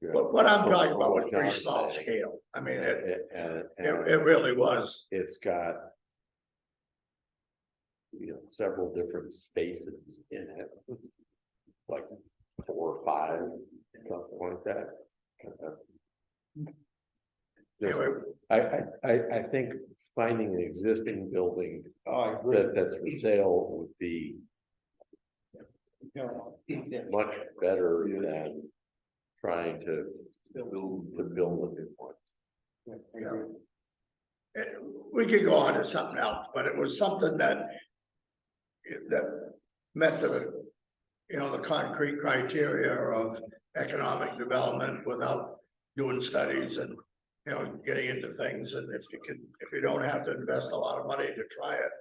What I'm talking about was What pretty John's small saying. scale, I mean, it And really was. it's got several different spaces in it, like 4 or 5, something like that. Just- Anyway, I think finding an existing building Oh, I agree. that's for sale would be much better than trying to build a new one. we could go on to something else, but it was something that met the concrete criteria of economic development without doing studies and, getting into things, and if you don't have to invest a lot of money to try it.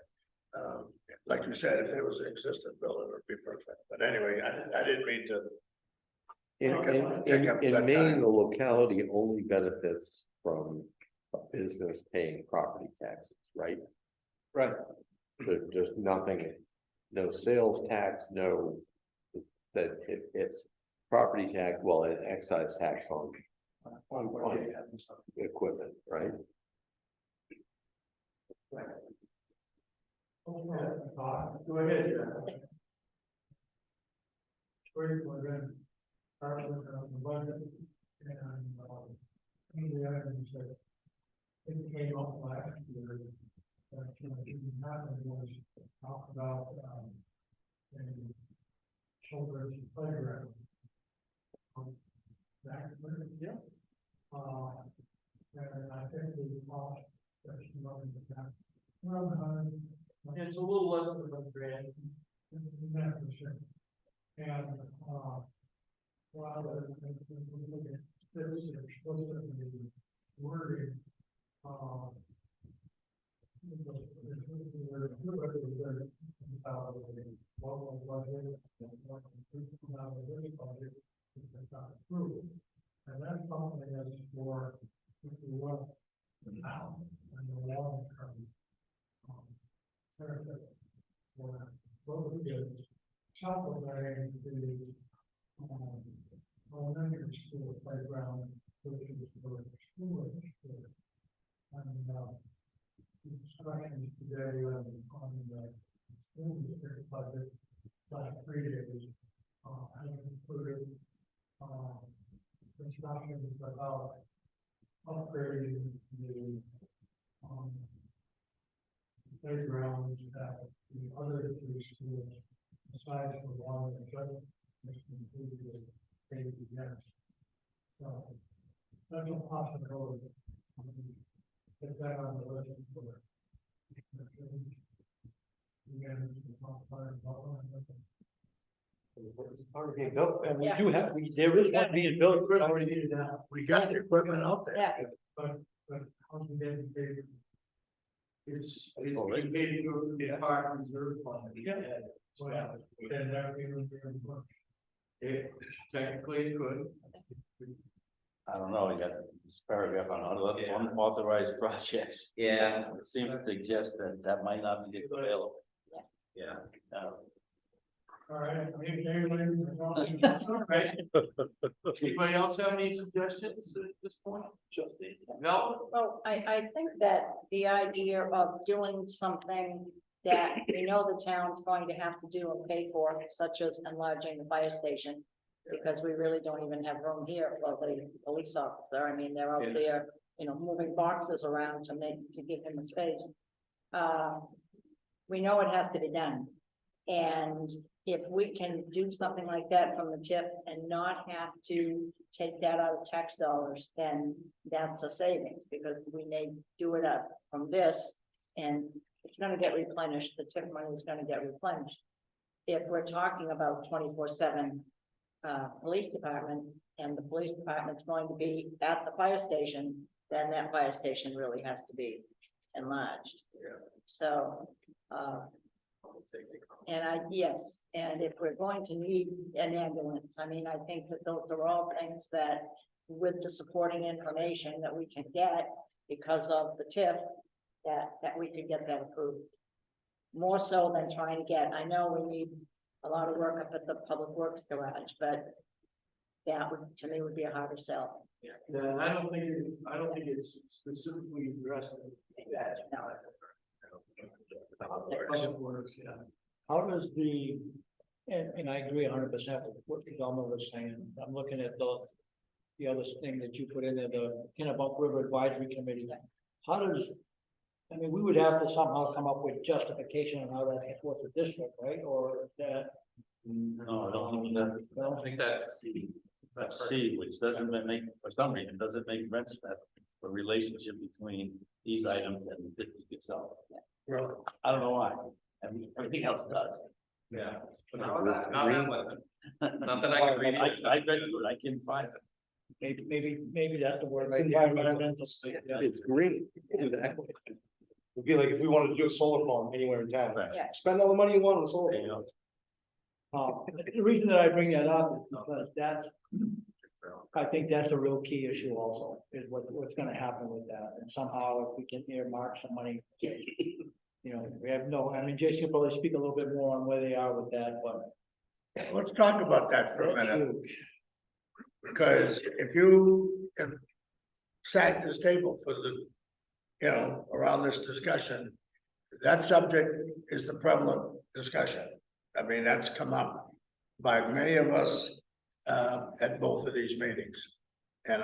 Like you said, if there was an existing building, it would be perfect, but anyway, I didn't mean to. In Maine, the locality only benefits from a business paying property taxes, right? Right. There's nothing, no sales tax, it's property tax, well, an excise tax on equipment, right? Go ahead, John. We're gonna start with the budget and, the items that it came up last year. That didn't happen was talk about, a children's playground. Yeah. And I think the cost that's running the back. It's a little less than $100,000. And, while we look at this, explicitly wording, and that's something that's for, if you will, now and the long term. Benefit for both kids, supplementing the elementary school playground, which is for school. And discussions today on the school district budget last 3 days have included discussions about upgrading the playgrounds at the other 2 schools, besides the one that just included baby yes. So that's a possibility. Get that on the list for Already being built, and we do have, there is one being built, it's already. We got the equipment out there. Yeah, It's being paid through the park reserve fund. Yeah. It technically it could. I don't know, you got this paragraph on unauthorized projects. Yeah. It seems to suggest that that might not be available. Yeah. All right. Anybody else have any suggestions at this point? No? well, I think that the idea of doing something that we know the town's going to have to do and pay for, such as enlarging the fire station. Because we really don't even have room here for the police officer, I mean, they're out there, moving boxes around to give him a space. We know it has to be done, and if we can do something like that from the TIF and not have to take that out of tax dollars, then that's a savings, because we may do it up from this, and it's gonna get replenished, the TIF money is gonna get replenished. If we're talking about 24/7 police department, and the police department's going to be at the fire station, then that fire station really has to be enlarged. So, yes, and if we're going to need an ambulance, I mean, I think that those are all things that, with the supporting information that we can get because of the TIF, that we could get that approved. More so than trying to get, I know we need a lot of work up at the public works garage, but that would, to me, would be a harder sell. Yeah, I don't think it's specifically addressed in that. Public works, yeah. How does and I agree 100% with what Delma was saying, I'm looking at the other thing that you put in there, the Kennebunk River Advisory Committee. How does, I mean, we would have to somehow come up with justification on how that supports the district, right, or that? No, I don't think that, I think that's C, which doesn't make, for some reason, doesn't make sense that the relationship between these items and the district itself. I don't know why, I mean, everything else does. Yeah. But not that one. Not that I can read. I read through it, I couldn't find it. Maybe that's the word. It's Right there. environmental. It's green, exactly. It'd be like if we wanted to do a solar farm anywhere in town, Right. Yeah. spend all the money you want on solar. There you go. The reason that I bring that up is because I think that's a real key issue also, is what's gonna happen with that, and somehow if we can earmark some money. We have I mean, Jason will probably speak a little bit more on where they are with that, but. Let's talk about that for a That's minute, huge. because if you have sat at this table for around this discussion, that subject is the prevalent discussion. I mean, that's come up by many of us at both of these meetings. And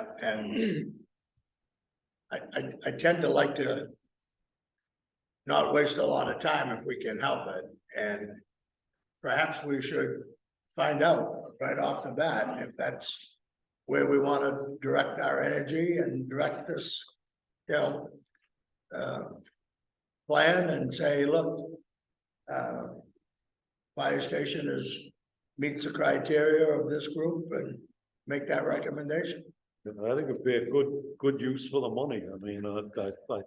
I tend to like to not waste a lot of time if we can help it. And perhaps we should find out right off the bat if that's where we want to direct our energy and direct this, plan and say, look, fire station meets the criteria of this group, and make that recommendation. I think it'd be a good use for the money. I mean, I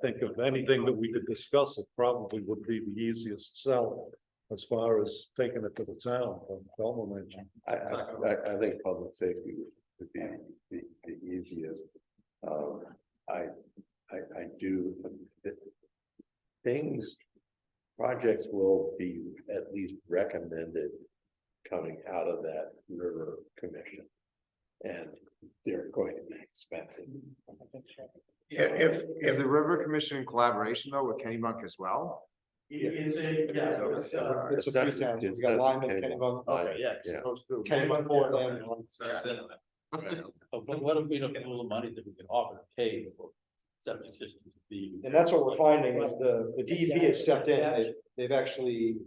think if anything that we could discuss, it probably would be the easiest sell as far as taking it to the town, Delma mentioned. I think public safety would be the easiest. I do, projects will be at least recommended coming out of that river commission. And they're going to be expensive. Is the River Commission in collaboration though with Kennebunk as well? It's It's a not- few towns, we it's got not Lyman, Kennebunk. Kennebunk, Okay, yeah. Yeah. Kennebunk, Portland. But what if we don't get all the money that we can offer to pay for septic systems to be? And that's what we're finding is the DEP has stepped in, and they've actually.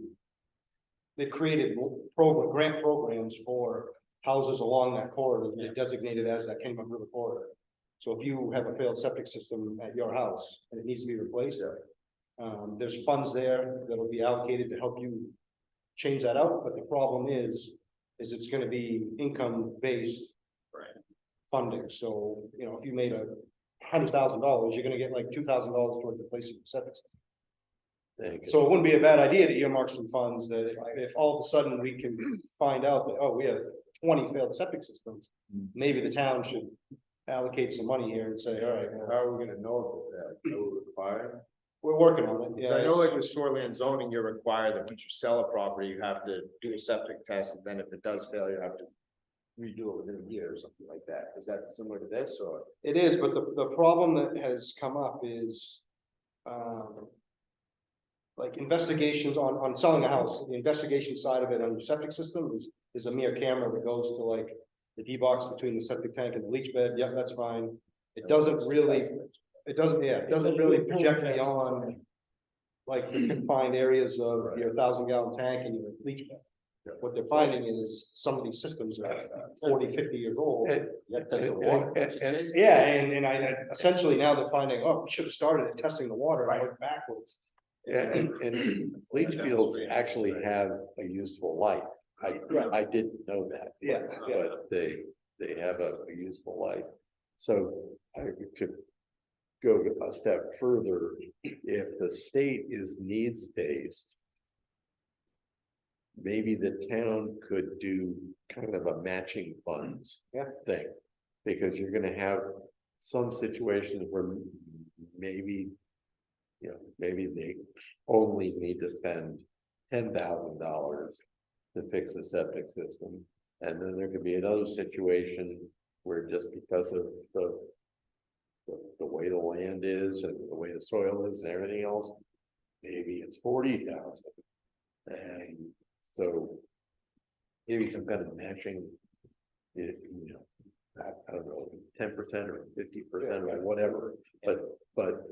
They've created grant programs for houses along that corridor, that they designated as that Kennebunk River corridor. So if you have a failed septic system at your house and it needs to be replaced, There's funds there that'll be allocated to help you change that out, but the problem is it's gonna be income-based funding, so, you know, if you made $100,000, you're gonna get like $2,000 towards replacing the septic system. So it wouldn't be a bad idea to earmark some funds that if all of a sudden we can find out that, oh, we have 20 failed septic systems, maybe the town should allocate some money here and say, all right, well, How are we gonna know about that? Are we required? we're working on it. So I Yeah, know it's- like with shoreland zoning, you're required that once you sell a property, you have to do a septic test, and then if it does fail, you have to redo it within a year or something like that. Is that similar to this, or? It is, but the problem that has come up is, like investigations on selling a house, the investigation side of it on the septic system is a mere camera that goes to like the D-box between the septic tank and the leach bed. Yep, that's fine. It doesn't really project beyond like the confined areas of your 1,000-gallon tank and your leach bed. What they're finding is some of these systems are 40, 50 years old. Yet doesn't work. Yeah, and I essentially now they're finding, oh, we should have started at testing the water and worked backwards. And leach fields actually have a useful life. I didn't know that. Yeah, yeah. But they have a useful life. So I could go a step further, if the state is needs-based, maybe the town could do kind of a matching funds thing. Because you're gonna have some situations where maybe, you know, maybe they only need to spend $10,000 to fix the septic system. And then there could be another situation where just because of the way the land is and the way the soil is and everything else, maybe it's 40,000. And so maybe some kind of matching, you know, I don't know, 10% or 50% or whatever, but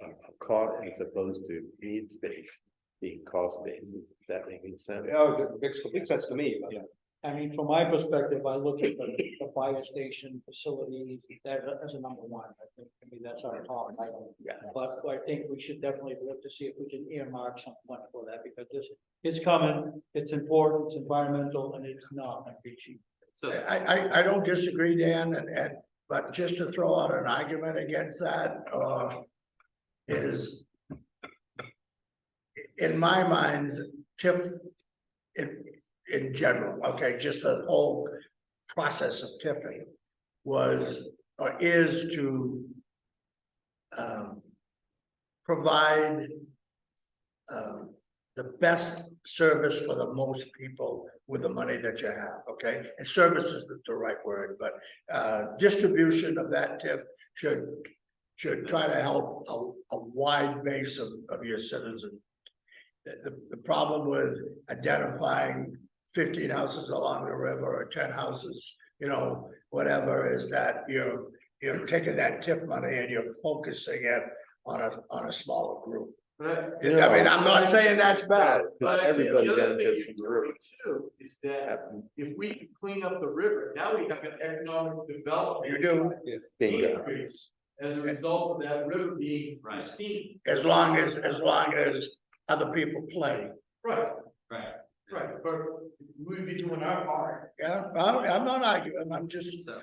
a cost as opposed to needs-based, being cost-based, is that making sense? Oh, it makes complete sense to me, but Yeah. I mean, from my perspective, I look at the fire station facilities, that as a number one, I think, I mean, that's our top item. But I think we should definitely look to see if we can earmark some money for that, because it's coming, it's important, it's environmental, and it's not cheap. So, I don't disagree, Dan, but just to throw out an argument against that, is. In my mind, TIF, in general, okay, just the whole process of TIFing was, or is to. Provide. The best service for the most people with the money that you have, okay? And service isn't the right word, but distribution of that TIF should try to help a wide base of your citizens. The problem with identifying 15 houses along the river or 10 houses, you know, whatever, is that you're taking that TIF money and you're focusing it on a smaller group. But I mean, I'm not saying that's bad, But everybody the other thing benefits you're from the river. doing too, is that if we can clean up the river, now we have an economic development. you do, Bingo. Increase as a result of that river being pristine. as long as other people play. Right, right, but we'd be doing our part. Yeah, I'm not arguing, I'm just, so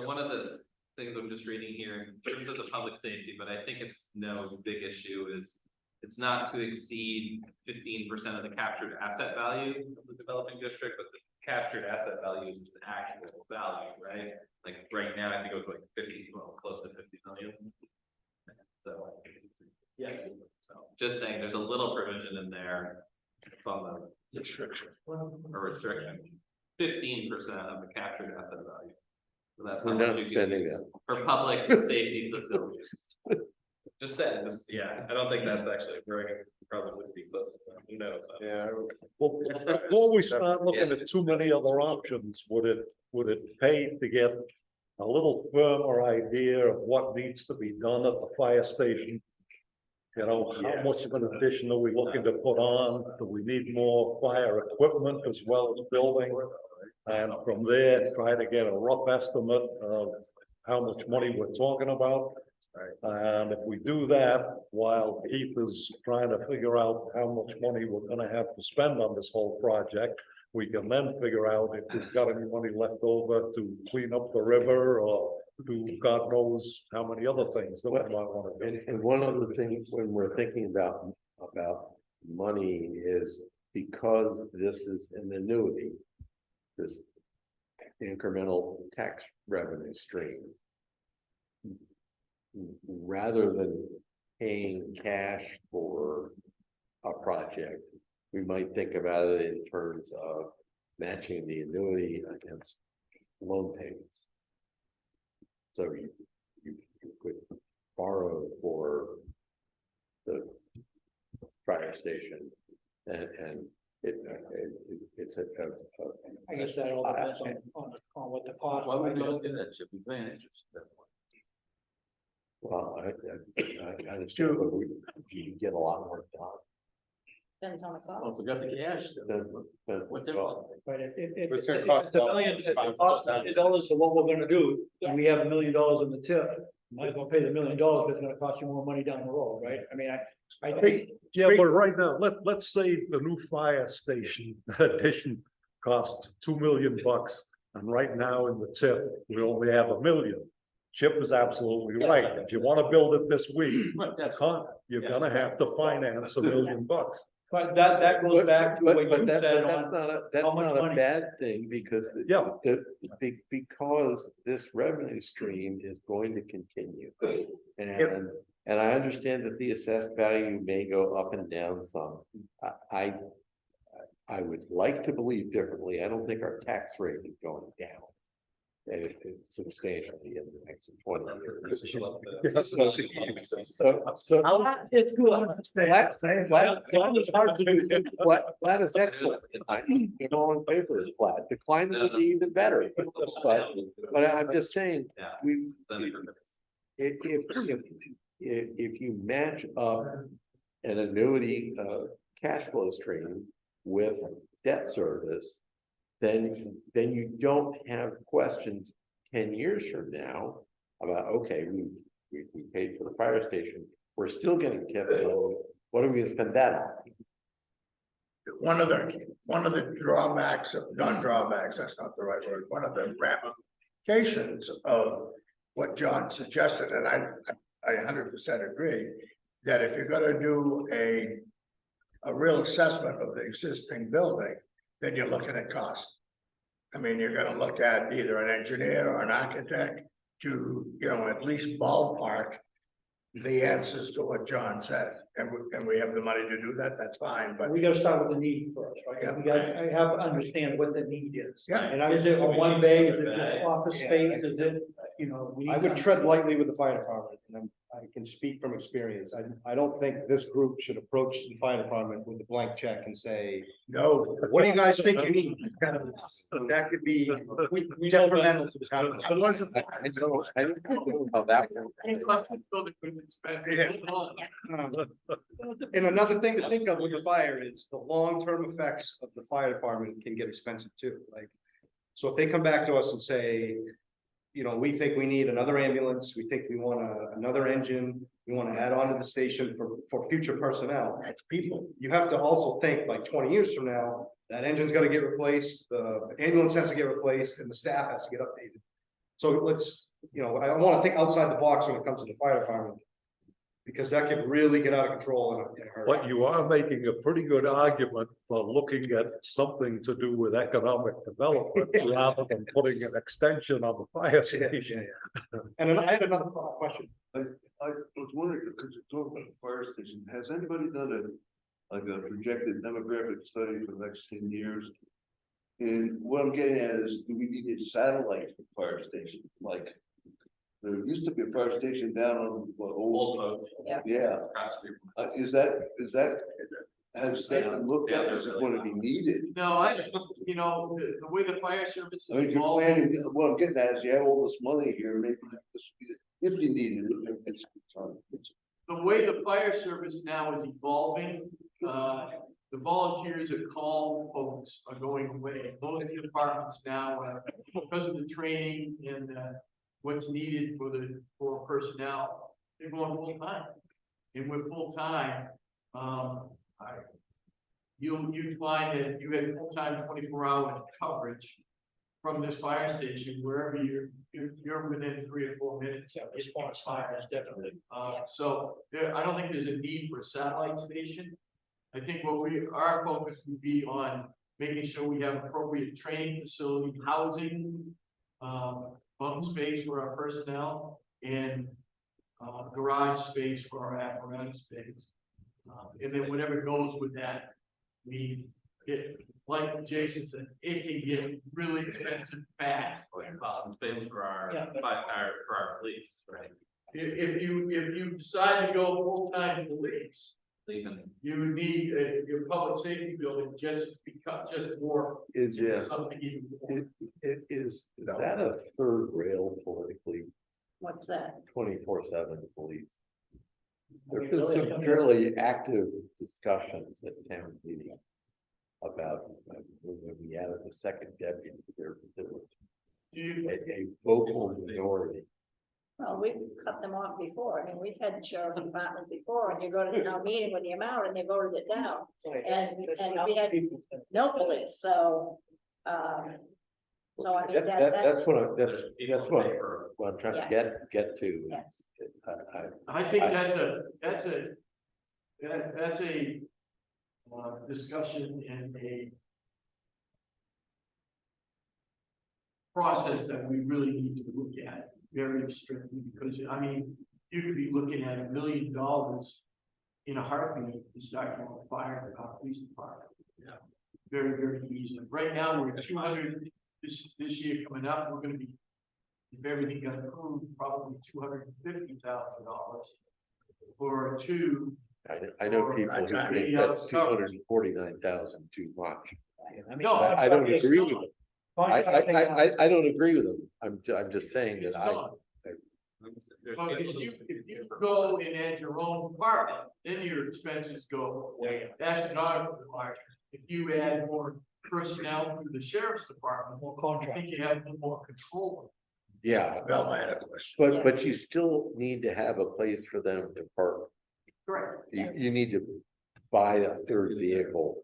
one of the things I'm just reading here, in terms of the public safety, but I think it's no big issue, is it's not to exceed 15% of the captured asset value of the developing district, but the captured asset value is its actual value, right? Like right now, I think it was like 50, well, close to 50 million. So, yeah, so just saying, there's a little provision in there. It's on the restriction, 15% of the captured asset value. So that's how We're much not you can spending use that. for public safety facilities. Just saying this, yeah, I don't think that's actually very, probably would be close, who knows? Yeah. Well, before we start looking at too many other options, would it pay to get a little firmer idea of what needs to be done at the fire station? You know, how much of an addition are we looking to put on? Do we need more fire equipment as well as building? And from there, try to get a rough estimate of how much money we're talking about. And if we do that, while Keith is trying to figure out how much money we're gonna have to spend on this whole project, we can then figure out if we've got any money left over to clean up the river or do God knows how many other things that we might wanna do. And one other thing, when we're thinking about money is because this is an annuity. This incremental tax revenue stream. Rather than paying cash for a project, we might think about it in terms of matching the annuity against loan payments. So you could borrow for the fire station and it's I guess that all depends on what the cost. Why would you look at that, should be paying interest? well, I understand, but you get a lot more done. Depends on the Oh, cost. forgot the cash. What difference? Right, if It's gonna it's cost a million, if it costs $1 million for what we're gonna do, and we have $1 million in the TIF, might as well pay the $1 million, but it's gonna cost you more money down the road, right? I mean, I think. Yeah, but right now, let's say the new fire station addition costs $2 million. And right now in the tip, we only have $1 million. Chip is absolutely right. If you wanna build it this week, Right, that's. you're gonna have to finance $1 million. But that goes back to what you But said that's on, not how much a money- bad thing because Yeah. because this revenue stream is going to continue. And I understand that the assessed value may go up and down some. I would like to believe differently. I don't think our tax rate is going down. And it's substantially in the next 20 years. it's good. Flat is hard to do. Flat is excellent. You know, on paper is flat. Decline would be even better. But I'm just saying, Yeah. we, if you match up an annuity cash flow stream with debt service, then you don't have questions 10 years from now about, okay, we paid for the fire station, we're still getting TIF money, what are we gonna spend that on? One of the drawbacks of, not drawbacks, that's not the right word, one of the ramifications of what John suggested, and I 100% agree, that if you're gonna do a real assessment of the existing building, then you're looking at cost. I mean, you're gonna look at either an engineer or an architect to, at least ballpark the answers to what John said, and we have the money to do that, that's fine, but We gotta start with the need first, right? Yeah. I have to understand what the need is. yeah, And Is it a one bay, is it just office space, is it, we need I would to- tread lightly with the fire department, and I can speak from experience. I don't think this group should approach the fire department with a blank check and say, no. what do you guys think you need? That could be detrimental to the town. I don't know how that works. And another thing to think of with the fire is the long-term effects of the fire department can get expensive too, like. So if they come back to us and say, we think we need another ambulance, we think we want another engine, we want to add on to the station for future personnel. That's people. You have to also think like 20 years from now, that engine's gotta get replaced, the ambulance has to get replaced, and the staff has to get updated. So let's, I don't wanna think outside the box when it comes to the fire department. Because that could really get out of control in a hurry. But you are making a pretty good argument for looking at something to do with economic development rather than putting an extension on the fire station. And then I had another question. I was wondering, because you talk about the fire station, has anybody done a projected demographic study for the next 10 years? And what I'm getting at is, do we need a satellite fire station? Like, there used to be a fire station down on Old Road. yeah. Across the street. Has that been looked at? Is it going to be needed? No, the way the fire service I is mean, you're involved, planning, what I'm getting at is you have all this money here, maybe this, if you needed it, it's. the way the fire service now is evolving, the volunteers that call folks are going away. Most departments now, because of the training and what's needed for personnel, they're going full time. And with full time, you find that you had full time 24-hour coverage from this fire station, wherever you're within 3 or 4 minutes. Yeah, response time is definitely. So I don't think there's a need for a satellite station. I think our focus would be on making sure we have appropriate training facility, housing, bunk space for our personnel, and garage space for our apparatus space. And then whatever goes with that, like Jason said, it can get really expensive fast. Space for our, Yeah, but- for our police, right? If you decide to go full-time police, Even, you would need your public safety building just more. Is Something even more. is that a third rail politically, What's that? 24/7 police? There's Really, been some something- fairly active discussions at town meeting about when we added the second deputy, there was Do you, a vocal minority. Well, we've cut them off before. I mean, we've had sheriff's departments before, and you go to the town meeting with the amount and they voted it down. And we had no police, so, I mean, That's what I'm, that's people what pay for, what I'm trying Yeah. to get to. yes. I think that's a discussion and a process that we really need to look at very strictly, because I mean, you could be looking at $1 million in a heartbeat to start your own fire, police department. Yeah. Very, very easily. Right now, we're at 200, this year coming up, we're gonna be, if everything got approved, probably $250,000 for two. I know people who Right. think that's 249,000 too much. I mean, No, I don't agree with them. contracting out- I don't agree with them. I'm just saying It's that not. But if you go and add your own department, then your expenses go away. That's not required. If you add more personnel to the sheriff's department, More I contract. think you have more control. Yeah, Well, I had a question. but you still need to have a place for them to park. Correct. You need to buy a third vehicle.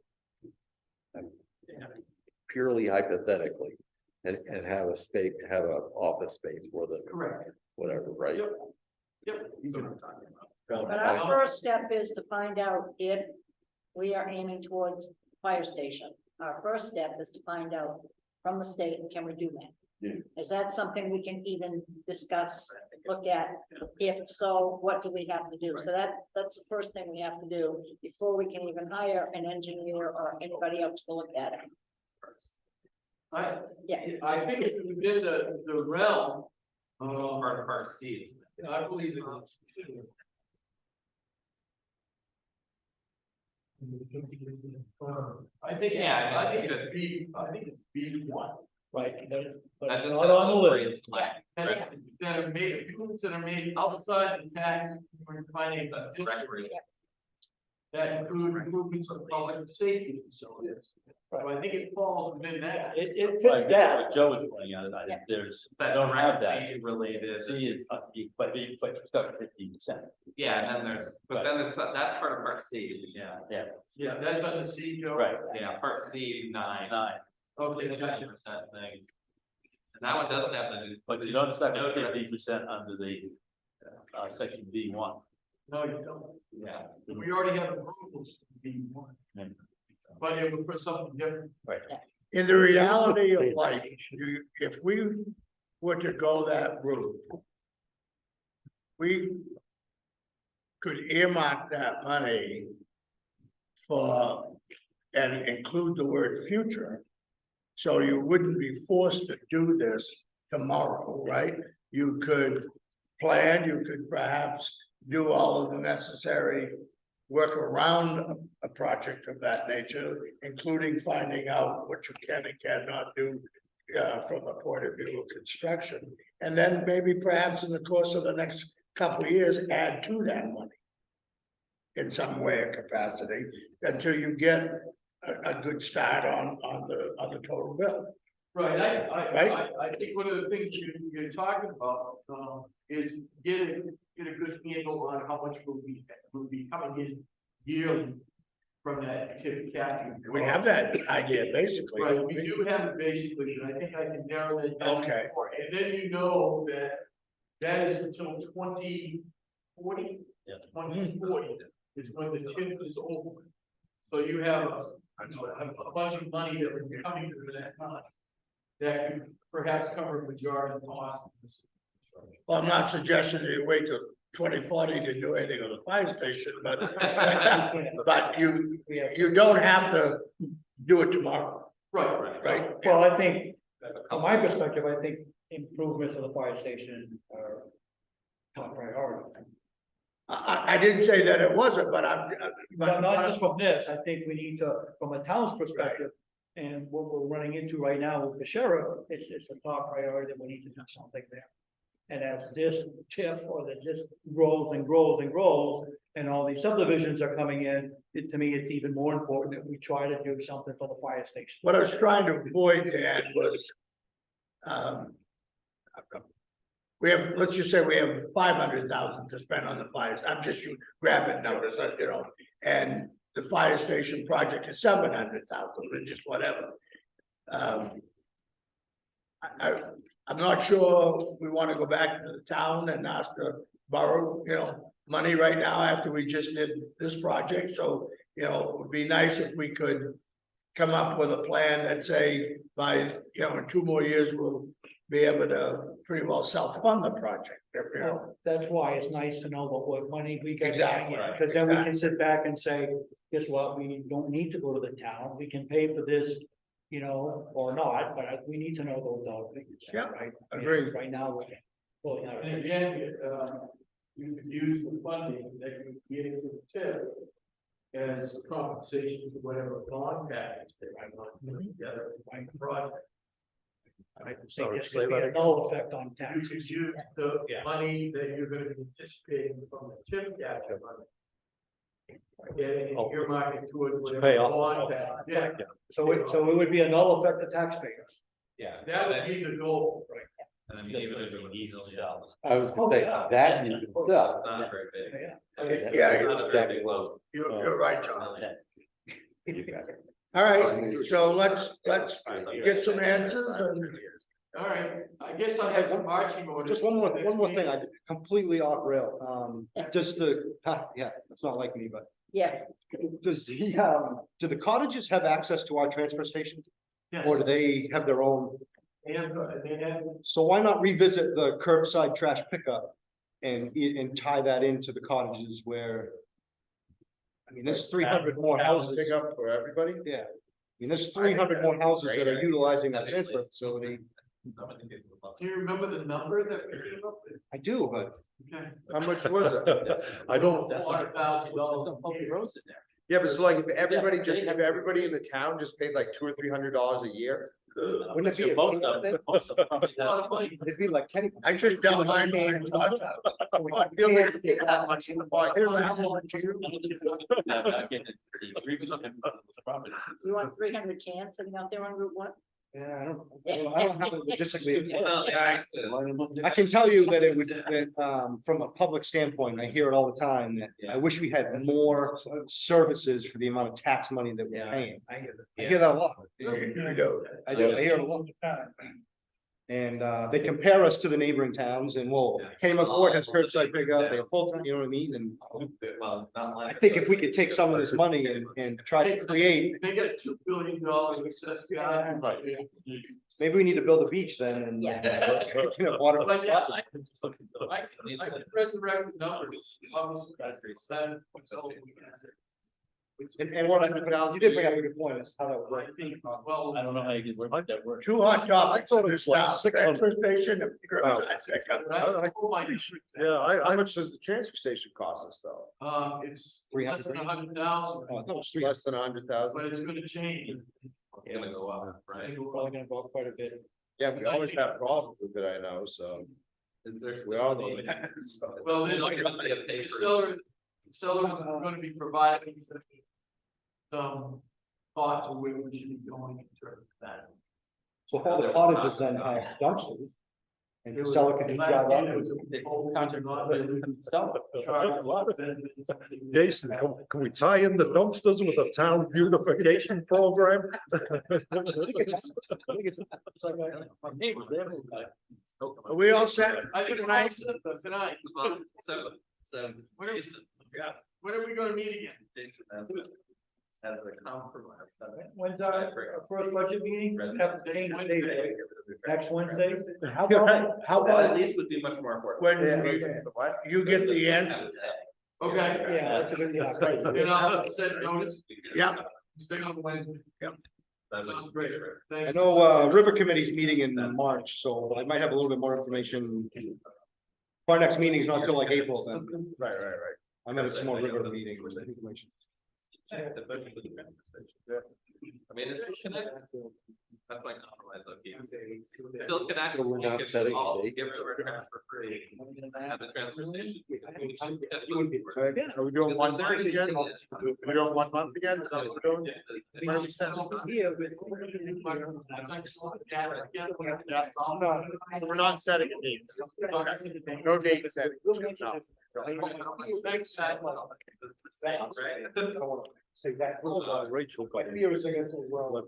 Purely hypothetically, and have a space, have an office space for the, Correct. whatever, right? Yep. Yep. But our first step is to find out if we are aiming towards fire station. Our first step is to find out from the state, can we do that? Yeah. Is that something we can even discuss, look at? If so, what do we have to do? So that's the first thing we have to do before we can even hire an engineer or anybody else to look at it. Yeah. I think it's within the realm, part C. I believe it is. I think it's B1. Right, but it's That's not on the list. That are made, improvements that are made outside the tax, we're finding that include improvements of public safety facilities. So I think it falls within that. It fits that. What Joe was pointing out, there's, That don't have that. Related. C is, but it's got 50%. Yeah, and then there's, but then it's that part of part C, yeah, Yeah, that's on the C, Joe. Right. yeah, part C 9. 9, Okay, The gotcha. 50% thing. And that one doesn't have the. but you don't start at 50% under the section B1. No, you don't. Yeah. We already have approvals to B1. Yeah. But it was for something different. In the reality of life, if we were to go that route, we could earmark that money for, and include the word future. So you wouldn't be forced to do this tomorrow, right? You could plan, you could perhaps do all of the necessary work around a project of that nature, including finding out what you can and cannot do from the point of view of construction. And then maybe perhaps in the course of the next couple of years, add to that money in some way or capacity until you get a good start on the total bill. Right, Right? I think one of the things you're talking about, is getting get a good handle on how much will be coming in yearly from that TIF capture. We have that idea, basically. Right, we do have it basically, but I think I can narrow that down. Okay. more. And then you know that that is until 2040. Yeah. 2040 is when the TIF is over. So you have a bunch of money that would be coming through that time. That could perhaps cover the majority of the cost of this. Well, I'm not suggesting that you wait till 2040 to do anything on the fire station, but, but you don't have to do it tomorrow, Right. right? Well, I think, from my perspective, I think improvements of the fire station are top priority. I didn't say that it wasn't, but But not just from this, I think we need to, from a town's perspective, and what we're running into right now with the sheriff, it's a top priority that we need to do something there. And as this TIF or that just grows and grows and grows, and all these subdivisions are coming in, to me, it's even more important that we try to do something for the fire station. what I was trying to avoid, Dan, was, we have, let's just say we have 500,000 to spend on the fires. I'm just grabbing numbers, you know, and the fire station project is 700,000, or just whatever. I'm not sure we want to go back to the town and ask to borrow, you know, money right now after we just did this project. So, you know, it would be nice if we could come up with a plan that say by, you know, in 2 more years, we'll be able to pretty well self-fund the project. You know? Well, that's why it's nice to know what money we got. Exactly, Because then we can sit back and say, guess what, we don't need to go to the town, we can pay for this, you know, or not, but we need to know those dollar figures. Yeah, Right. agreed. Right now, we're pulling out. And again, you could use the funding that you get into the TIF as compensation for whatever bond package they might want to put together to find the project. I think this could be a null effect on You taxes. could use the money that you're gonna be anticipating from the TIF capture money. Getting earmarking towards whatever pay off. bond package. Yeah, So it would be a null effect to taxpayers. Yeah. that would be the goal, right? And I mean, even if it was easy sell, I was Oh, gonna say, yeah. that you can it's sell. not very big. Yeah. Yeah, It's not a very big loan. You're right, John. All right, so let's get some answers and. All right, I guess I have some marching orders. Just one more thing, I completely off rail, just to, yeah, it's not like me, but Yeah, does he, do the cottages have access to our transfer station? Yes. Or do they have their own? They have, So why not revisit the curbside trash pickup and tie that into the cottages where? I mean, there's 300 more houses. Pick up for everybody? Yeah, I mean, there's 300 more houses that are utilizing that transfer facility. do you remember the number that we came up with? I do, but Okay. How much was it? I don't, $400,000. roads in there. Yeah, but so like if everybody just, if everybody in the town just paid like $200 or $300 a year. wouldn't it be? Most of them, most of them probably A lot of money. It'd be like Kenny. I just don't mind. I feel like we paid that much in the bar. Here's how much you want 300 cans sitting out there on Route 1? Yeah, I don't have it logistically. Well, Yeah, I can tell you that it would, from a public standpoint, I hear it all the time, that I wish we had more services for the amount of tax money that we're paying. I hear I hear that a lot. You do. I do, I hear it a lot. And they compare us to the neighboring towns and Kenny McCord has curbside pickup, they have full time, you know what I mean? And Well, not I like. think if we could take some of this money and try to create, They got $2 billion assessed. maybe we need to build a beach then and. Yeah. You know, water. But yeah, I can resurrect the numbers, obviously, that's very sad. And what I, but Al, you did bring up a good point, is how that would work. Well, I don't know how you could work that work. Two hot topics. I thought it was like This 600. transfer station and curbside pickup. yeah, How much does the transfer station cost us though? It's less than 100,000, Oh, no, it's three. Less than 100,000? but it's gonna change. It's gonna go up, I right? think we're probably gonna go up quite a bit. Yeah, we always have problems with it, I know, so. We all know that. so. Well, then, the seller is gonna be providing some thoughts of where we should be going in terms of that. So if all the cottages then have dumpsters, And Costello could just drive up. Jason, can we tie in the dumpsters with a town beautification program? Are we all set? I think Tonight? tonight, So, What are we- Jason, when are we gonna meet again? Jason, as a compromise. When's our first budget meeting? Have to change the date. Next Wednesday? How about, how That at about least would be much more important. when What? you get the answer? Okay. Yeah, that's a good, yeah, right. And I'll send notice. Yeah. Stay on Wednesday. That's Sounds great. Thank I you. know, River Committee's meeting in March, so I might have a little bit more information. Our next meeting is not till like April then. Right. I'm at a small river meeting with information. I mean, it's connected. That's my compromise, though, Keith. Still connected. So we're not Give setting a all- date? Give it a trash for free. Have the transfer station. Are we doing 1 month again? We're doing 1 month again? Is that what we're doing? Where are we set? No, we're not setting a date. No date set. No. Thanks, Pat. Say that. Rachel. Like years ago, well,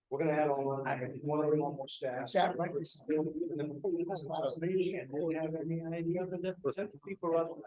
we're gonna add on one more staff. Staff, right. People are up.